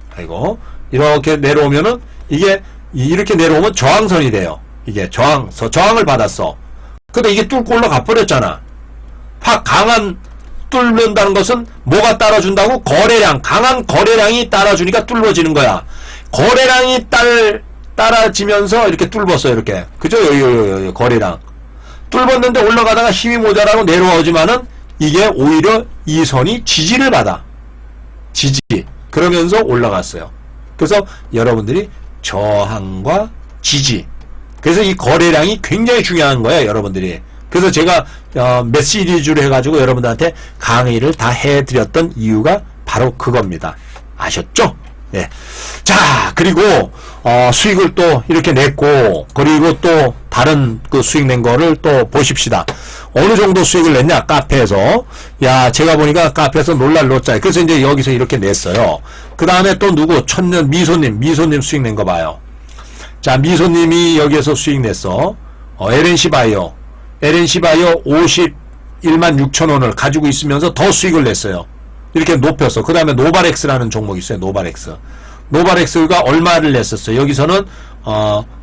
A: 이렇게 내려오면은 이게 이렇게 내려오면 저항선이 돼요. 이게 저항을 받았어. 근데 이게 뚫고 올라가 버렸잖아. 뚫는다는 것은 뭐가 따라준다고? 거래량. 강한 거래량이 따라주니까 뚫어지는 거야. 거래량이 따라지면서 이렇게 뚫었어요. 이렇게. 그죠? 여기 거래량. 뚫었는데 올라가다가 힘이 모자라고 내려오지만은 이게 오히려 이 선이 지지를 받아. 지지. 그러면서 올라갔어요. 그래서 여러분들이 저항과 지지. 그래서 이 거래량이 굉장히 중요한 거예요. 여러분들이. 그래서 제가 몇 시리즈로 해가지고 여러분들한테 강의를 다 해드렸던 이유가 바로 그겁니다. 아셨죠? 네. 자, 그리고 수익을 또 이렇게 냈고, 그리고 또 다른 그 수익 낸 거를 또 보십시다. 어느 정도 수익을 냈냐? 카페에서. 야, 제가 보니까 카페에서 놀랄 노짜리. 그래서 이제 여기서 이렇게 냈어요. 그 다음에 또 누구? 천년 미소님 수익 낸 거 봐요. 자, 미소님이 여기에서 수익 냈어. LNC 바이오 51만 6천 원을 가지고 있으면서 더 수익을 냈어요. 이렇게 높였어. 그 다음에 노바렉스라는 종목이 있어요. 노바렉스가 얼마를 냈었어요. 여기서는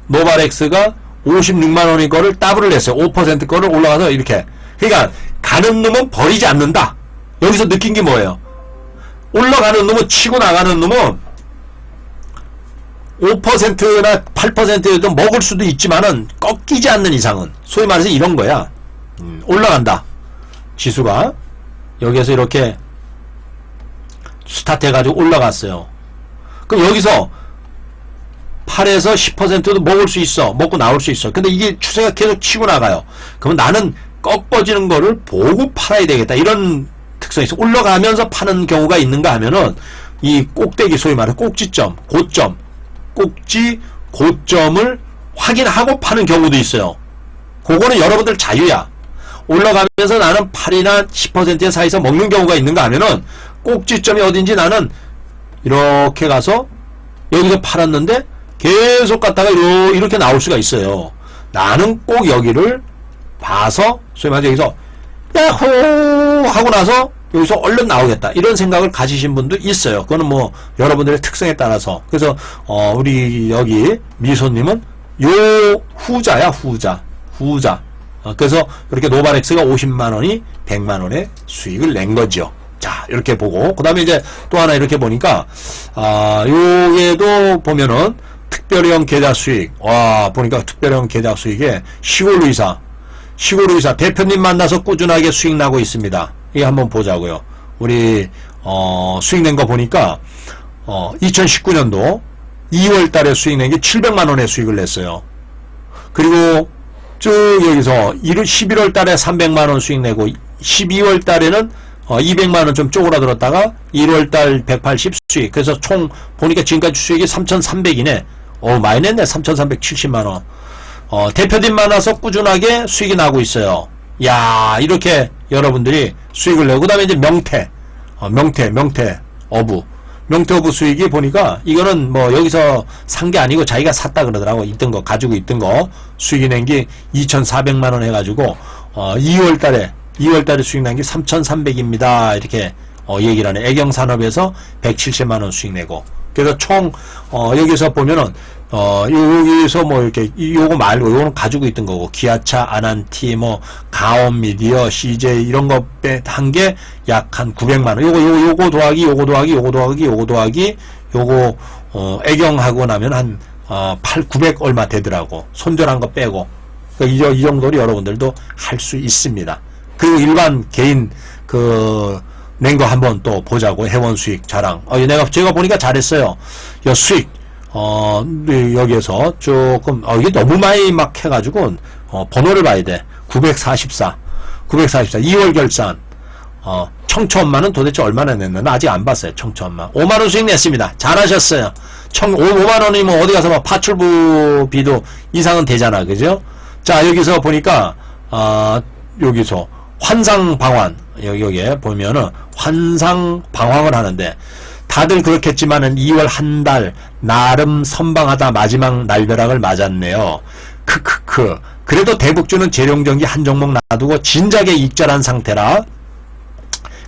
A: 노바렉스가 56만 원인 거를 더블을 냈어요. 5% 거를 올라가서 이렇게. 그러니까 가는 놈은 버리지 않는다. 여기서 느낀 게 뭐예요? 올라가는 놈은, 치고 나가는 놈은 5%나 8%도 먹을 수도 있지만은 꺾이지 않는 이상은, 소위 말해서 이런 거야. 올라간다. 지수가 여기에서 이렇게 스타트 해가지고 올라갔어요. 그럼 여기서 8에서 10%도 먹을 수 있어. 먹고 나올 수 있어. 근데 이게 추세가 계속 치고 나가요. 그러면 나는 꺾어지는 거를 보고 팔아야 되겠다. 이런 특성이 있어. 올라가면서 파는 경우가 있는가 하면은 이 꼭대기, 소위 말해 꼭지점, 고점을 확인하고 파는 경우도 있어요. 그거는 여러분들 자유야. 올라가면서 나는 8이나 10% 사이에서 먹는 경우가 있는가 하면은 꼭지점이 어딘지 나는 이렇게 가서 여기서 팔았는데 계속 갔다가 이렇게 나올 수가 있어요. 나는 꼭 여기를 봐서, 소위 말해서 여기서 야호 하고 나서 여기서 얼른 나오겠다, 이런 생각을 가지신 분도 있어요. 그거는 뭐 여러분들의 특성에 따라서. 그래서 우리 여기 미소님은 요 후자야. 그래서 이렇게 노바렉스가 50만원이 100만원의 수익을 낸 거죠. 자, 이렇게 보고, 그 다음에 이제 또 하나 이렇게 보니까 요게도 보면은 특별형 계좌 수익. 와, 보니까 특별형 계좌 수익에 시골의사 대표님 만나서 꾸준하게 수익 나고 있습니다. 이거 한번 보자고요. 우리 수익 낸 거 보니까 2019년도 2월 달에 수익 낸 게 700만 원의 수익을 냈어요. 그리고 쭉 여기서 11월 달에 300만 원 수익 내고 12월 달에는 200만 원 좀 쪼그라들었다가 1월 달 180 수익. 그래서 총 보니까 지금까지 수익이 3,300이네. 많이 냈네. 3,370만 원. 대표님 많아서 꾸준하게 수익이 나고 있어요. 야, 이렇게 여러분들이 수익을 내고, 그 다음에 이제 명태 어부 수익이 보니까 이거는 뭐 여기서 산 게 아니고 자기가 샀다 그러더라고. 있던 거, 가지고 있던 거 수익이 낸 게 2,400만 원 해가지고 2월 달에 수익 난 게 3,300입니다. 이렇게 얘기를 하네. 애경산업에서 170만 원 수익 내고. 그래서 총 여기서 보면은 여기서 뭐 이렇게 요거 말고 요거는 가지고 있던 거고, 기아차, 아난티, 뭐 가온미디어, CJ 이런 거 한 게 약 한 900만 원. 요거 더하기 요거 애경하고 나면 한 900 얼마 되더라고. 손절한 거 빼고. 그러니까 이 정도로 여러분들도 할 수 있습니다. 그리고 일반 개인 낸 거 한번 또 보자고. 회원 수익 자랑. 제가 보니까 잘했어요. 수익 여기에서 조금 이게 너무 많이 막 해가지고 번호를 봐야 돼. 944 2월 결산 청초엄마는 도대체 얼마나 냈나 아직 안 봤어요. 청초엄마 5만원 수익 냈습니다. 잘하셨어요. 5만원이 뭐 어디 가서 막 파출부비도 이상은 되잖아, 그죠? 자, 여기서 보니까 여기서 환상방황, 여기에 보면은 환상방황을 하는데, 다들 그렇겠지만은 2월 한 달 나름 선방하다 마지막 날벼락을 맞았네요. 크크크. 그래도 대북주는 재룡전기 한 종목 놔두고 진작에 익절한 상태라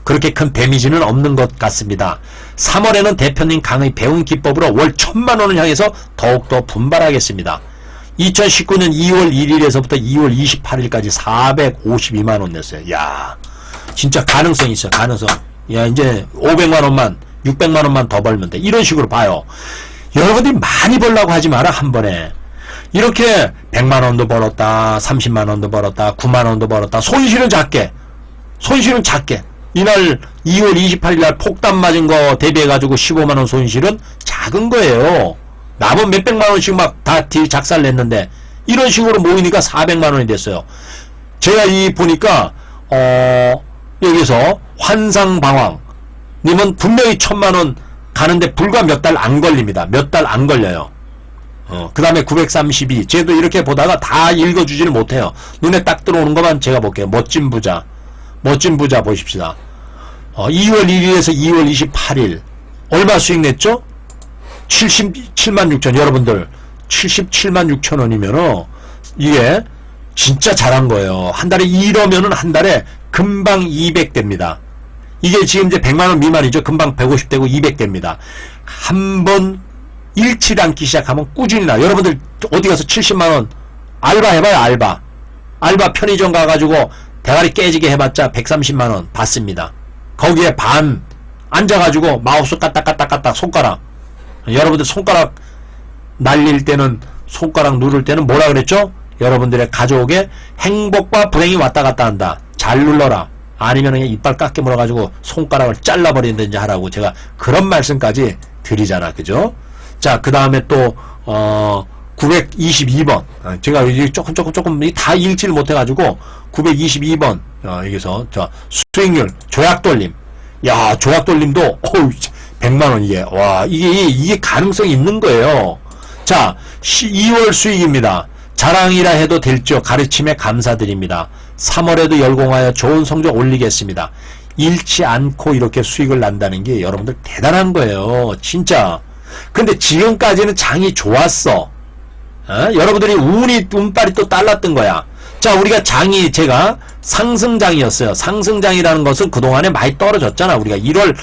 A: 그렇게 큰 데미지는 없는 것 같습니다. 3월에는 대표님 강의 배운 기법으로 월 1,000만 원을 향해서 더욱더 분발하겠습니다. 2019년 2월 1일에서부터 2월 28일까지 452만 원 냈어요. 야, 진짜 가능성이 있어요. 가능성. 야, 이제 500만 원만 600만 원만 더 벌면 돼. 이런 식으로 봐요. 여러분들이 많이 벌라고 하지 마라. 한 번에 이렇게 100만 원도 벌었다, 30만 원도 벌었다, 9만 원도 벌었다. 손실은 작게 이날 2월 28일 날 폭탄 맞은 거 대비해가지고 15만 원 손실은 작은 거예요. 남은 몇백만 원씩 막 다 작살 냈는데 이런 식으로 모이니까 400만 원이 됐어요. 제가 보니까 여기서 환상방황 님은 분명히 1,000만 원 가는데 불과 몇 달 안 걸립니다. 몇 달 안 걸려요. 그 다음에 932. 쟤도 이렇게 보다가 다 읽어주지를 못해요. 눈에 딱 들어오는 것만 제가 볼게요. 멋진 부자 보십시다. 2월 1일에서 2월 28일. 얼마 수익 냈죠? 77만 6천. 여러분들, 77만 6천 원이면은, 이게 진짜 잘한 거예요. 한 달에 이러면은 한 달에 금방 200 됩니다. 이게 지금 이제 100만 원 미만이죠. 금방 150 되고 200 됩니다. 한번 잃지 않기 시작하면 꾸준히 나. 여러분들 어디 가서 70만 원 알바 해봐요. 알바 편의점 가가지고 대가리 깨지게 해봤자 130만 원 받습니다. 거기에 반 앉아가지고 마우스 까딱까딱까딱 손가락. 여러분들 손가락 날릴 때는, 손가락 누를 때는 뭐라 그랬죠? 여러분들의 가족의 행복과 불행이 왔다 갔다 한다. 잘 눌러라. 아니면 그냥 이빨 깎게 물어가지고 손가락을 잘라버린든지 하라고 제가 그런 말씀까지 드리잖아. 그죠? 자, 그 다음에 또 922번. 제가 조금 다 읽지를 못해가지고 922번 여기서 수익률 조약돌림. 야, 조약돌림도 100만원 이게. 와, 이게 가능성이 있는 거예요. 자, 2월 수익입니다. 자랑이라 해도 될죠. 가르침에 감사드립니다. 3월에도 열공하여 좋은 성적 올리겠습니다. 잃지 않고 이렇게 수익을 난다는 게 여러분들 대단한 거예요. 진짜. 근데 지금까지는 장이 좋았어. 여러분들이 운빨이 또 달랐던 거야. 자, 우리가 제가 상승장이었어요. 상승장이라는 것은 그동안에 많이 떨어졌잖아. 우리가 1월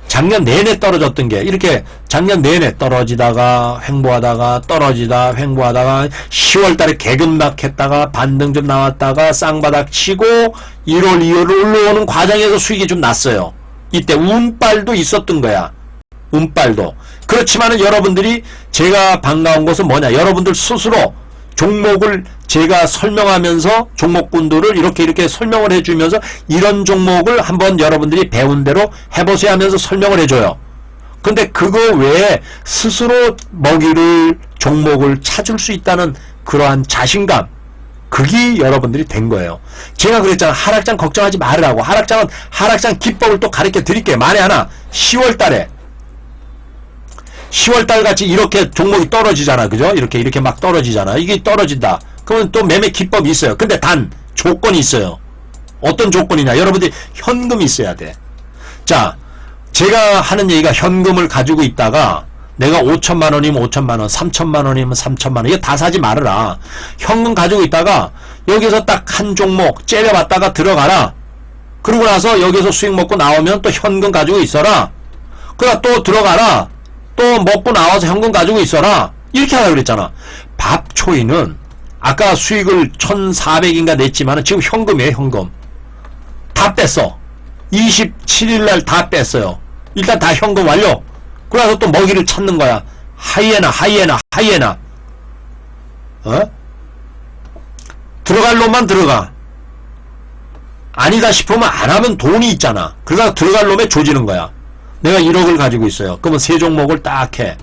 A: 작년 내내 떨어졌던 게 이렇게 작년 내내 떨어지다가 횡보하다가 떨어지다 횡보하다가 10월달에 개근막 했다가 반등 좀 나왔다가 쌍바닥 치고 1월 2월 올라오는 과정에서 수익이 좀 났어요. 이때 운빨도 있었던 거야. 운빨도. 그렇지만은 여러분들이 제가 반가운 것은 뭐냐, 여러분들 스스로 종목을 제가 설명하면서 종목군들을 이렇게 설명을 해주면서 이런 종목을 한번 여러분들이 배운 대로 해보세요 하면서 설명을 해줘요. 근데 그거 외에 스스로 먹이를 종목을 찾을 수 있다는 그러한 자신감, 그게 여러분들이 된 거예요. 제가 그랬잖아. 하락장 걱정하지 말으라고. 하락장 기법을 또 가르쳐 드릴게요. 만에 하나 10월달에 10월달 같이 이렇게 종목이 떨어지잖아. 그죠? 이렇게 막 떨어지잖아. 이게 떨어진다. 그러면 또 매매 기법이 있어요. 근데 단 조건이 있어요. 어떤 조건이냐? 여러분들이 현금이 있어야 돼. 자, 제가 하는 얘기가 현금을 가지고 있다가 내가 5천만 원이면 5천만 원, 3천만 원이면 3천만 원. 이거 다 사지 말아라. 현금 가지고 있다가 여기서 딱 한 종목 째려봤다가 들어가라. 그러고 나서 여기서 수익 먹고 나오면 또 현금 가지고 있어라. 그러다 또 들어가라. 또 먹고 나와서 현금 가지고 있어라. 이렇게 하라 그랬잖아. 밥초이는 아까 수익을 1,400인가 냈지만 지금 현금이에요. 현금. 다 뺐어. 27일날 다 뺐어요. 일단 다 현금 완료. 그래서 또 먹이를 찾는 거야. 하이에나. 들어갈 놈만 들어가. 아니다 싶으면 안 하면 돈이 있잖아. 그러다 들어갈 놈에 조지는 거야. 내가 1억을 가지고 있어요. 그러면 세 종목을 딱 해.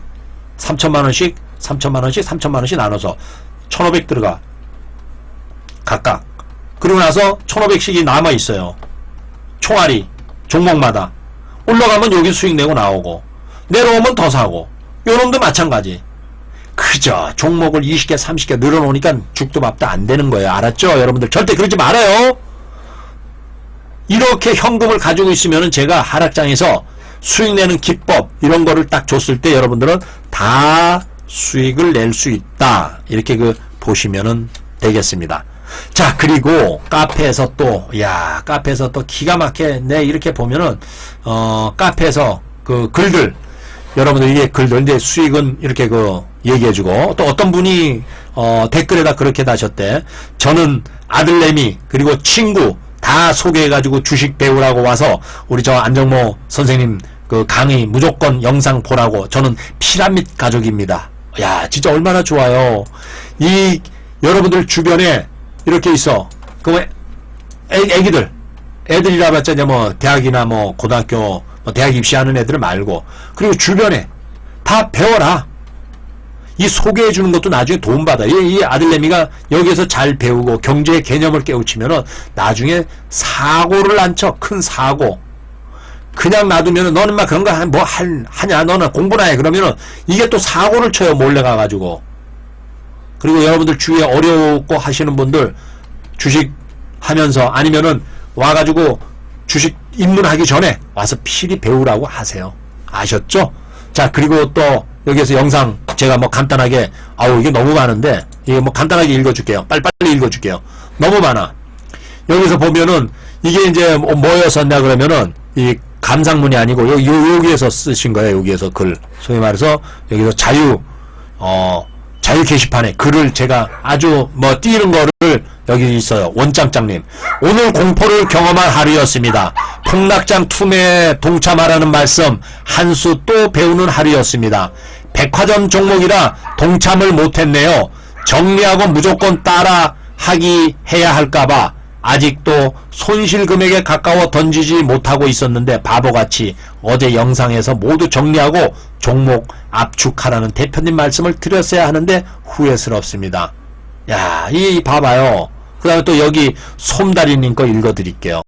A: 3천만원씩 나눠서 1,500 들어가. 각각. 그러고 나서 1,500씩이 남아있어요. 총알이. 종목마다. 올라가면 여기 수익 내고 나오고. 내려오면 더 사고. 요놈도 마찬가지. 그저 종목을 20개 30개 늘어놓으니까 죽도 밥도 안 되는 거예요. 알았죠? 여러분들 절대 그러지 말아요. 이렇게 현금을 가지고 있으면은 제가 하락장에서 수익 내는 기법 이런 거를 딱 줬을 때 여러분들은 다 수익을 낼 수 있다. 이렇게 보시면은 되겠습니다. 자, 그리고 카페에서 또 기가 막혀. 네, 이렇게 보면은 카페에서 글들 여러분들 이게 글들 이제 수익은 이렇게 얘기해주고 또 어떤 분이 댓글에다 그렇게 다셨대. 저는 아들내미 그리고 친구 다 소개해가지고 주식 배우라고 와서 우리 저 안정모 선생님 강의 무조건 영상 보라고. 저는 피라밋 가족입니다. 야, 진짜 얼마나 좋아요. 이 여러분들 주변에 이렇게 있어. 그럼 애들이라 봤자 이제 대학이나 고등학교 대학 입시하는 애들 말고, 그리고 주변에 다 배워라. 이 소개해 주는 것도 나중에 도움받아. 이 아들내미가 여기에서 잘 배우고 경제의 개념을 깨우치면은 나중에 사고를 안 쳐. 큰 사고. 그냥 놔두면은 너는 막 그런 거 하냐? 너는 공부나 해. 그러면은 이게 또 사고를 쳐요. 몰래 가가지고. 그리고 여러분들 주위에 어렵고 하시는 분들 주식 하면서 아니면은 와가지고 주식 입문하기 전에 와서 필히 배우라고 하세요. 아셨죠? 자, 그리고 또 여기에서 영상 제가 간단하게 이게 너무 많은데 이게 간단하게 읽어줄게요. 빨리빨리 읽어줄게요. 너무 많아. 여기서 보면은 이게 이제 뭐였었냐 그러면은 이 감상문이 아니고 여기에서 쓰신 거예요. 여기에서 글. 소위 말해서 여기서 자유 게시판에 글을 제가 아주 띄는 거를 여기 있어요. 원짱짱님. 오늘 공포를 경험한 하루였습니다. 폭락장 투매에 동참하라는 말씀 한 수 또 배우는 하루였습니다. 백화점 종목이라 동참을 못했네요. 정리하고 무조건 따라하기 해야 할까봐 아직도 손실 금액에 가까워 던지지 못하고 있었는데 바보같이 어제 영상에서 모두 정리하고 종목 압축하라는 대표님 말씀을 드렸어야 하는데 후회스럽습니다. 야, 이 봐봐요. 그 다음에 또 여기 솜다리님 거 읽어드릴게요.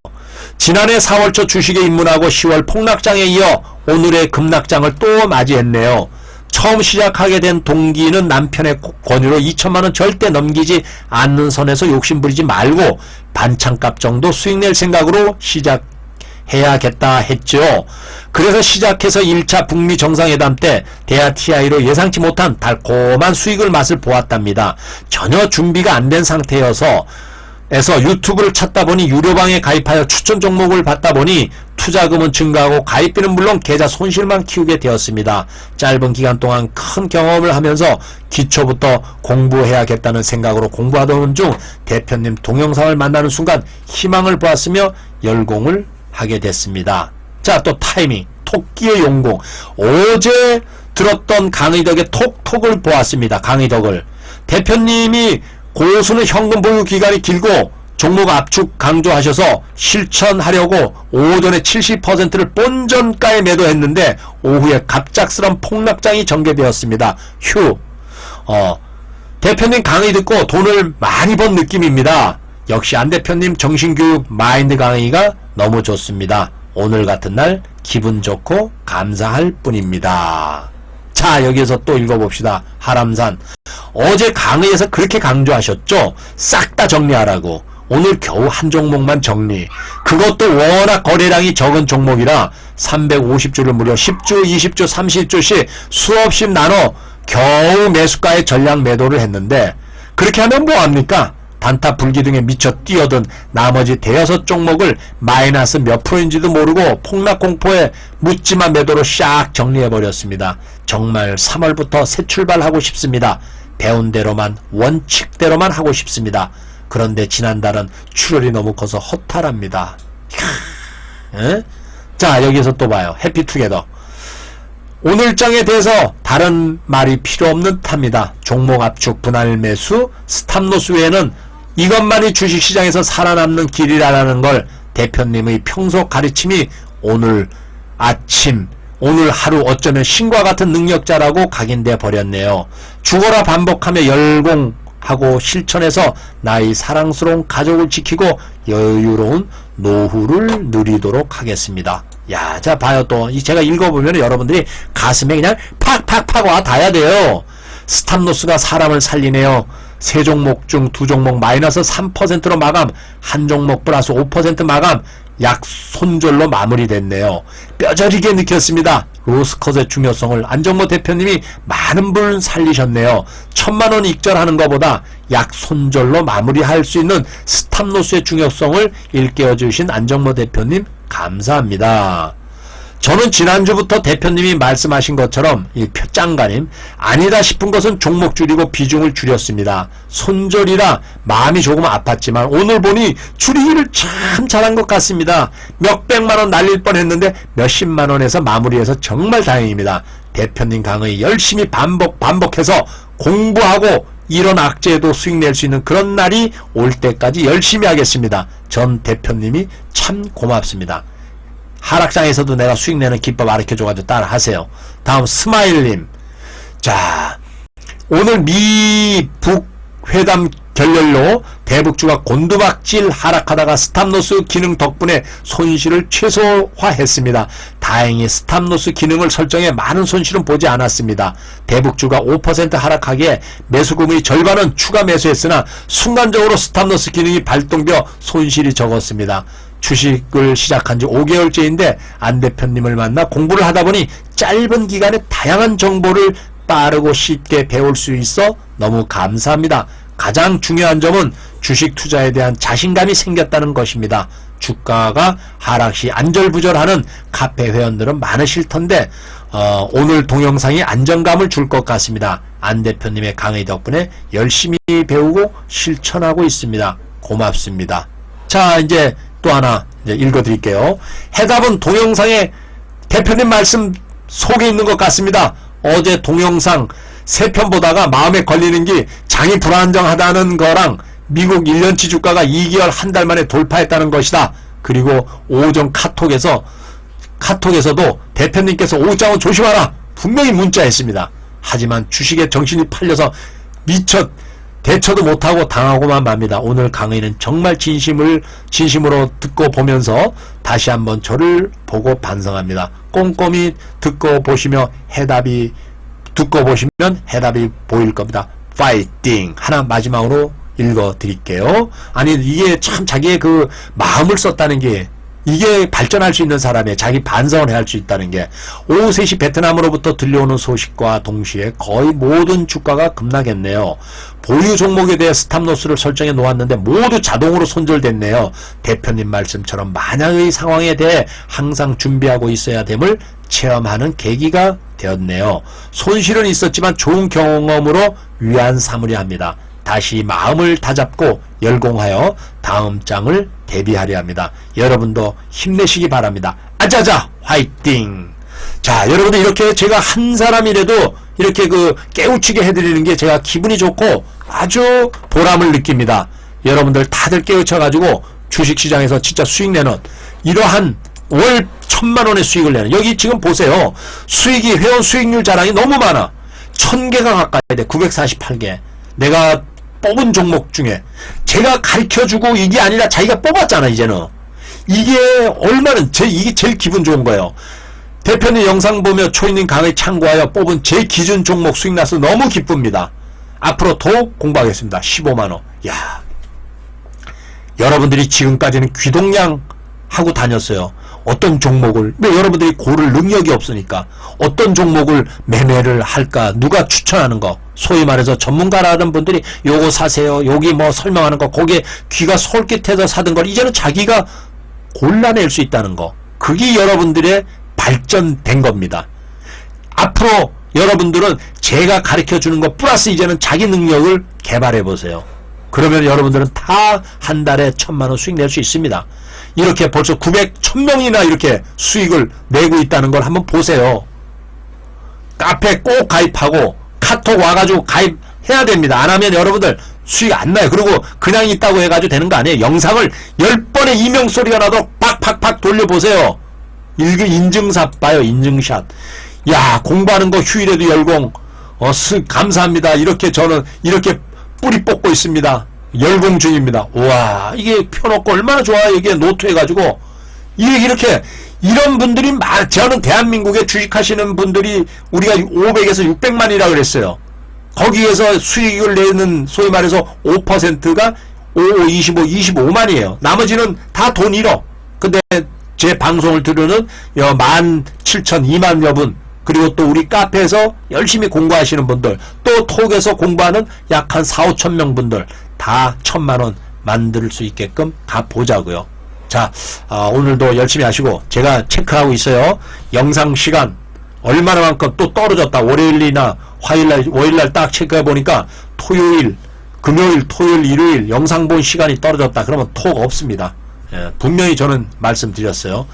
A: 지난해 4월 초 주식에 입문하고 10월 폭락장에 이어 오늘의 급락장을 또 맞이했네요. 처음 시작하게 된 동기는 남편의 권유로 2천만원 절대 넘기지 않는 선에서 욕심부리지 말고 반찬값 정도 수익 낼 생각으로 시작해야겠다 했죠. 그래서 시작해서 1차 북미 정상회담 때 대하 TI로 예상치 못한 달콤한 수익을 맛을 보았답니다. 전혀 준비가 안 된 상태여서 유튜브를 찾다 보니 유료방에 가입하여 추천 종목을 받다 보니 투자금은 증가하고 가입비는 물론 계좌 손실만 키우게 되었습니다. 짧은 기간 동안 큰 경험을 하면서 기초부터 공부해야겠다는 생각으로 공부하던 중 대표님 동영상을 만나는 순간 희망을 보았으며 열공을 하게 됐습니다. 자, 또 타이밍. 토끼의 용공. 어제 들었던 강의덕의 톡톡을 보았습니다. 강의덕을. 대표님이 고수는 현금 보유 기간이 길고 종목 압축 강조하셔서 실천하려고 오전에 70%를 본전가에 매도했는데 오후에 갑작스런 폭락장이 전개되었습니다. 휴. 대표님 강의 듣고 돈을 많이 번 느낌입니다. 역시 안 대표님 정신교육 마인드 강의가 너무 좋습니다. 오늘 같은 날 기분 좋고 감사할 뿐입니다. 자, 여기에서 또 읽어봅시다. 하람산. 어제 강의에서 그렇게 강조하셨죠? 싹 다 정리하라고. 오늘 겨우 한 종목만 정리. 그것도 워낙 거래량이 적은 종목이라 350주를 무려 10주, 20주, 30주씩 수없이 나눠 겨우 매수가의 전량 매도를 했는데 그렇게 하면 뭐합니까? 단타 불기둥에 미쳐 뛰어든 나머지 대여섯 종목을 마이너스 몇 프로인지도 모르고 폭락 공포에 묻지마 매도로 샥 정리해버렸습니다. 정말 3월부터 새 출발하고 싶습니다. 배운 대로만 원칙대로만 하고 싶습니다. 그런데 지난달은 출혈이 너무 커서 허탈합니다. 자, 여기서 또 봐요. 해피투게더. 오늘장에 대해서 다른 말이 필요 없는 듯합니다. 종목 압축, 분할 매수, 스탑로스 외에는 이것만이 주식시장에서 살아남는 길이라는 걸 대표님의 평소 가르침이 오늘 아침, 오늘 하루 어쩌면 신과 같은 능력자라고 각인돼 버렸네요. 죽어라 반복하며 열공하고 실천해서 나의 사랑스러운 가족을 지키고 여유로운 노후를 누리도록 하겠습니다. 야, 자 봐요. 또 제가 읽어보면 여러분들이 가슴에 그냥 팍팍팍 와 닿아야 돼요. 스탑로스가 사람을 살리네요. 세 종목 중 두 종목 마이너스 3%로 마감, 한 종목 플러스 5% 마감, 약 손절로 마무리됐네요. 뼈저리게 느꼈습니다. 로스컷의 중요성을 안정모 대표님이 많은 분 살리셨네요. 1000만원 익절하는 것보다 약 손절로 마무리할 수 있는 스탑로스의 중요성을 일깨워 주신 안정모 대표님 감사합니다. 저는 지난주부터 대표님이 말씀하신 것처럼 이 짱가님 아니다 싶은 것은 종목 줄이고 비중을 줄였습니다. 손절이라 마음이 조금 아팠지만 오늘 보니 줄이기를 참 잘한 것 같습니다. 몇백만원 날릴 뻔했는데 몇십만원에서 마무리해서 정말 다행입니다. 대표님 강의 열심히 반복해서 공부하고 이런 악재에도 수익 낼 수 있는 그런 날이 올 때까지 열심히 하겠습니다. 전 대표님이 참 고맙습니다. 하락장에서도 내가 수익 내는 기법 가르쳐줘가지고 따라 하세요. 다음 스마일님. 자, 오늘 미북 회담 결렬로 대북주가 곤두박질 하락하다가 스탑로스 기능 덕분에 손실을 최소화했습니다. 다행히 스탑로스 기능을 설정해 많은 손실은 보지 않았습니다. 대북주가 5% 하락하기에 매수금의 절반은 추가 매수했으나 순간적으로 스탑로스 기능이 발동되어 손실이 적었습니다. 주식을 시작한 지 5개월째인데 안 대표님을 만나 공부를 하다 보니 짧은 기간에 다양한 정보를 빠르고 쉽게 배울 수 있어 너무 감사합니다. 가장 중요한 점은 주식 투자에 대한 자신감이 생겼다는 것입니다. 주가가 하락시 안절부절하는 카페 회원들은 많으실 텐데 오늘 동영상이 안정감을 줄 것 같습니다. 안 대표님의 강의 덕분에 열심히 배우고 실천하고 있습니다. 고맙습니다. 자, 이제 또 하나 이제 읽어드릴게요. 해답은 동영상에 대표님 말씀 속에 있는 것 같습니다. 어제 동영상 3편 보다가 마음에 걸리는 게 장이 불안정하다는 거랑 미국 1년치 주가가 2개월 한 달 만에 돌파했다는 것이다. 그리고 오전 카톡에서도 대표님께서 오장은 조심하라 분명히 문자했습니다. 하지만 주식에 정신이 팔려서 미처 대처도 못하고 당하고만 맙니다. 오늘 강의는 정말 진심으로 듣고 보면서 다시 한번 저를 보고 반성합니다. 꼼꼼히 듣고 보시면 해답이 보일 겁니다. 파이팅! 하나 마지막으로 읽어드릴게요. 아니 이게 참 자기의 그 마음을 썼다는 게 이게 발전할 수 있는 사람의 자기 반성을 할 수 있다는 게 오후 3시 베트남으로부터 들려오는 소식과 동시에 거의 모든 주가가 급락했네요. 보유 종목에 대해 스탑로스를 설정해 놓았는데 모두 자동으로 손절됐네요. 대표님 말씀처럼 만약의 상황에 대해 항상 준비하고 있어야 됨을 체험하는 계기가 되었네요. 손실은 있었지만 좋은 경험으로 위안 삼으려 합니다. 다시 마음을 다잡고 열공하여 다음 장을 대비하려 합니다. 여러분도 힘내시기 바랍니다. 아자자 화이팅! 자, 여러분들 이렇게 제가 한 사람이라도 이렇게 깨우치게 해드리는 게 제가 기분이 좋고 아주 보람을 느낍니다. 여러분들 다들 깨우쳐가지고 주식시장에서 진짜 수익 내는 이러한 월 1000만원의 수익을 내는, 여기 지금 보세요. 수익이, 회원 수익률 자랑이 너무 많아. 1000개가 가까이 돼. 948개. 내가 뽑은 종목 중에 제가 가르쳐주고 이게 아니라 자기가 뽑았잖아. 이제는 이게 얼마나 이게 제일 기분 좋은 거예요. 대표님 영상 보며 초인님 강의 참고하여 뽑은 제 기준 종목 수익 나서 너무 기쁩니다. 앞으로 더 공부하겠습니다. 15만원. 야, 여러분들이 지금까지는 귀동냥 하고 다녔어요. 어떤 종목을, 왜 여러분들이 고를 능력이 없으니까 어떤 종목을 매매를 할까, 누가 추천하는 거, 소위 말해서 전문가라는 분들이 요거 사세요, 여기 뭐 설명하는 거, 거기에 귀가 솔깃해서 사던 걸 이제는 자기가 골라낼 수 있다는 거, 그게 여러분들의 발전된 겁니다. 앞으로 여러분들은 제가 가르쳐주는 거 플러스 이제는 자기 능력을 개발해 보세요. 그러면 여러분들은 다 한 달에 1000만원 수익 낼 수 있습니다. 이렇게 벌써 1000명이나 이렇게 수익을 내고 있다는 걸 한번 보세요. 카페 꼭 가입하고 카톡 와가지고 가입해야 됩니다. 안 하면 여러분들 수익 안 나요. 그리고 그냥 있다고 해가지고 되는 거 아니에요. 영상을 10번의 이명소리가 나도 팍팍팍 돌려보세요. 인증샷 봐요. 인증샷. 야, 공부하는 거 휴일에도 열공. 감사합니다. 이렇게 저는 이렇게 뿌리 뽑고 있습니다. 열공 중입니다. 우와, 이게 펴놓고 얼마나 좋아요. 이게 노트 해가지고. 이게 이렇게, 이런 분들이 저는 대한민국에 주식하시는 분들이 우리가 500에서 600만이라고 그랬어요. 거기에서 수익을 내는 소위 말해서 5%가 25만이에요. 나머지는 다 돈 잃어. 근데 제 방송을 들으는 17,000, 2만여 분, 그리고 또 우리 카페에서 열심히 공부하시는 분들, 또 톡에서 공부하는 약 한 4, 5천 명 분들 다 1000만원 만들 수 있게끔 가보자고요. 자, 오늘도 열심히 하시고 제가 체크하고 있어요. 영상 시간 얼마나만큼 또 떨어졌다. 월요일이나 월요일날 딱 체크해 보니까 토요일, 금요일, 토요일, 일요일 영상 본 시간이 떨어졌다. 그러면 톡 없습니다. 예, 분명히 저는 말씀드렸어요.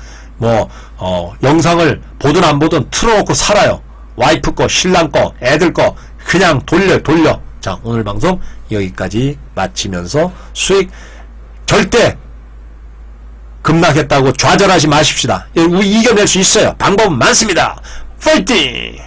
A: 영상을 보든 안 보든 틀어놓고 살아요. 와이프 거, 신랑 거, 애들 거 그냥 돌려. 자, 오늘 방송 여기까지 마치면서 수익 절대 급락했다고 좌절하지 마십시다. 이겨낼 수 있어요. 방법은 많습니다. 파이팅!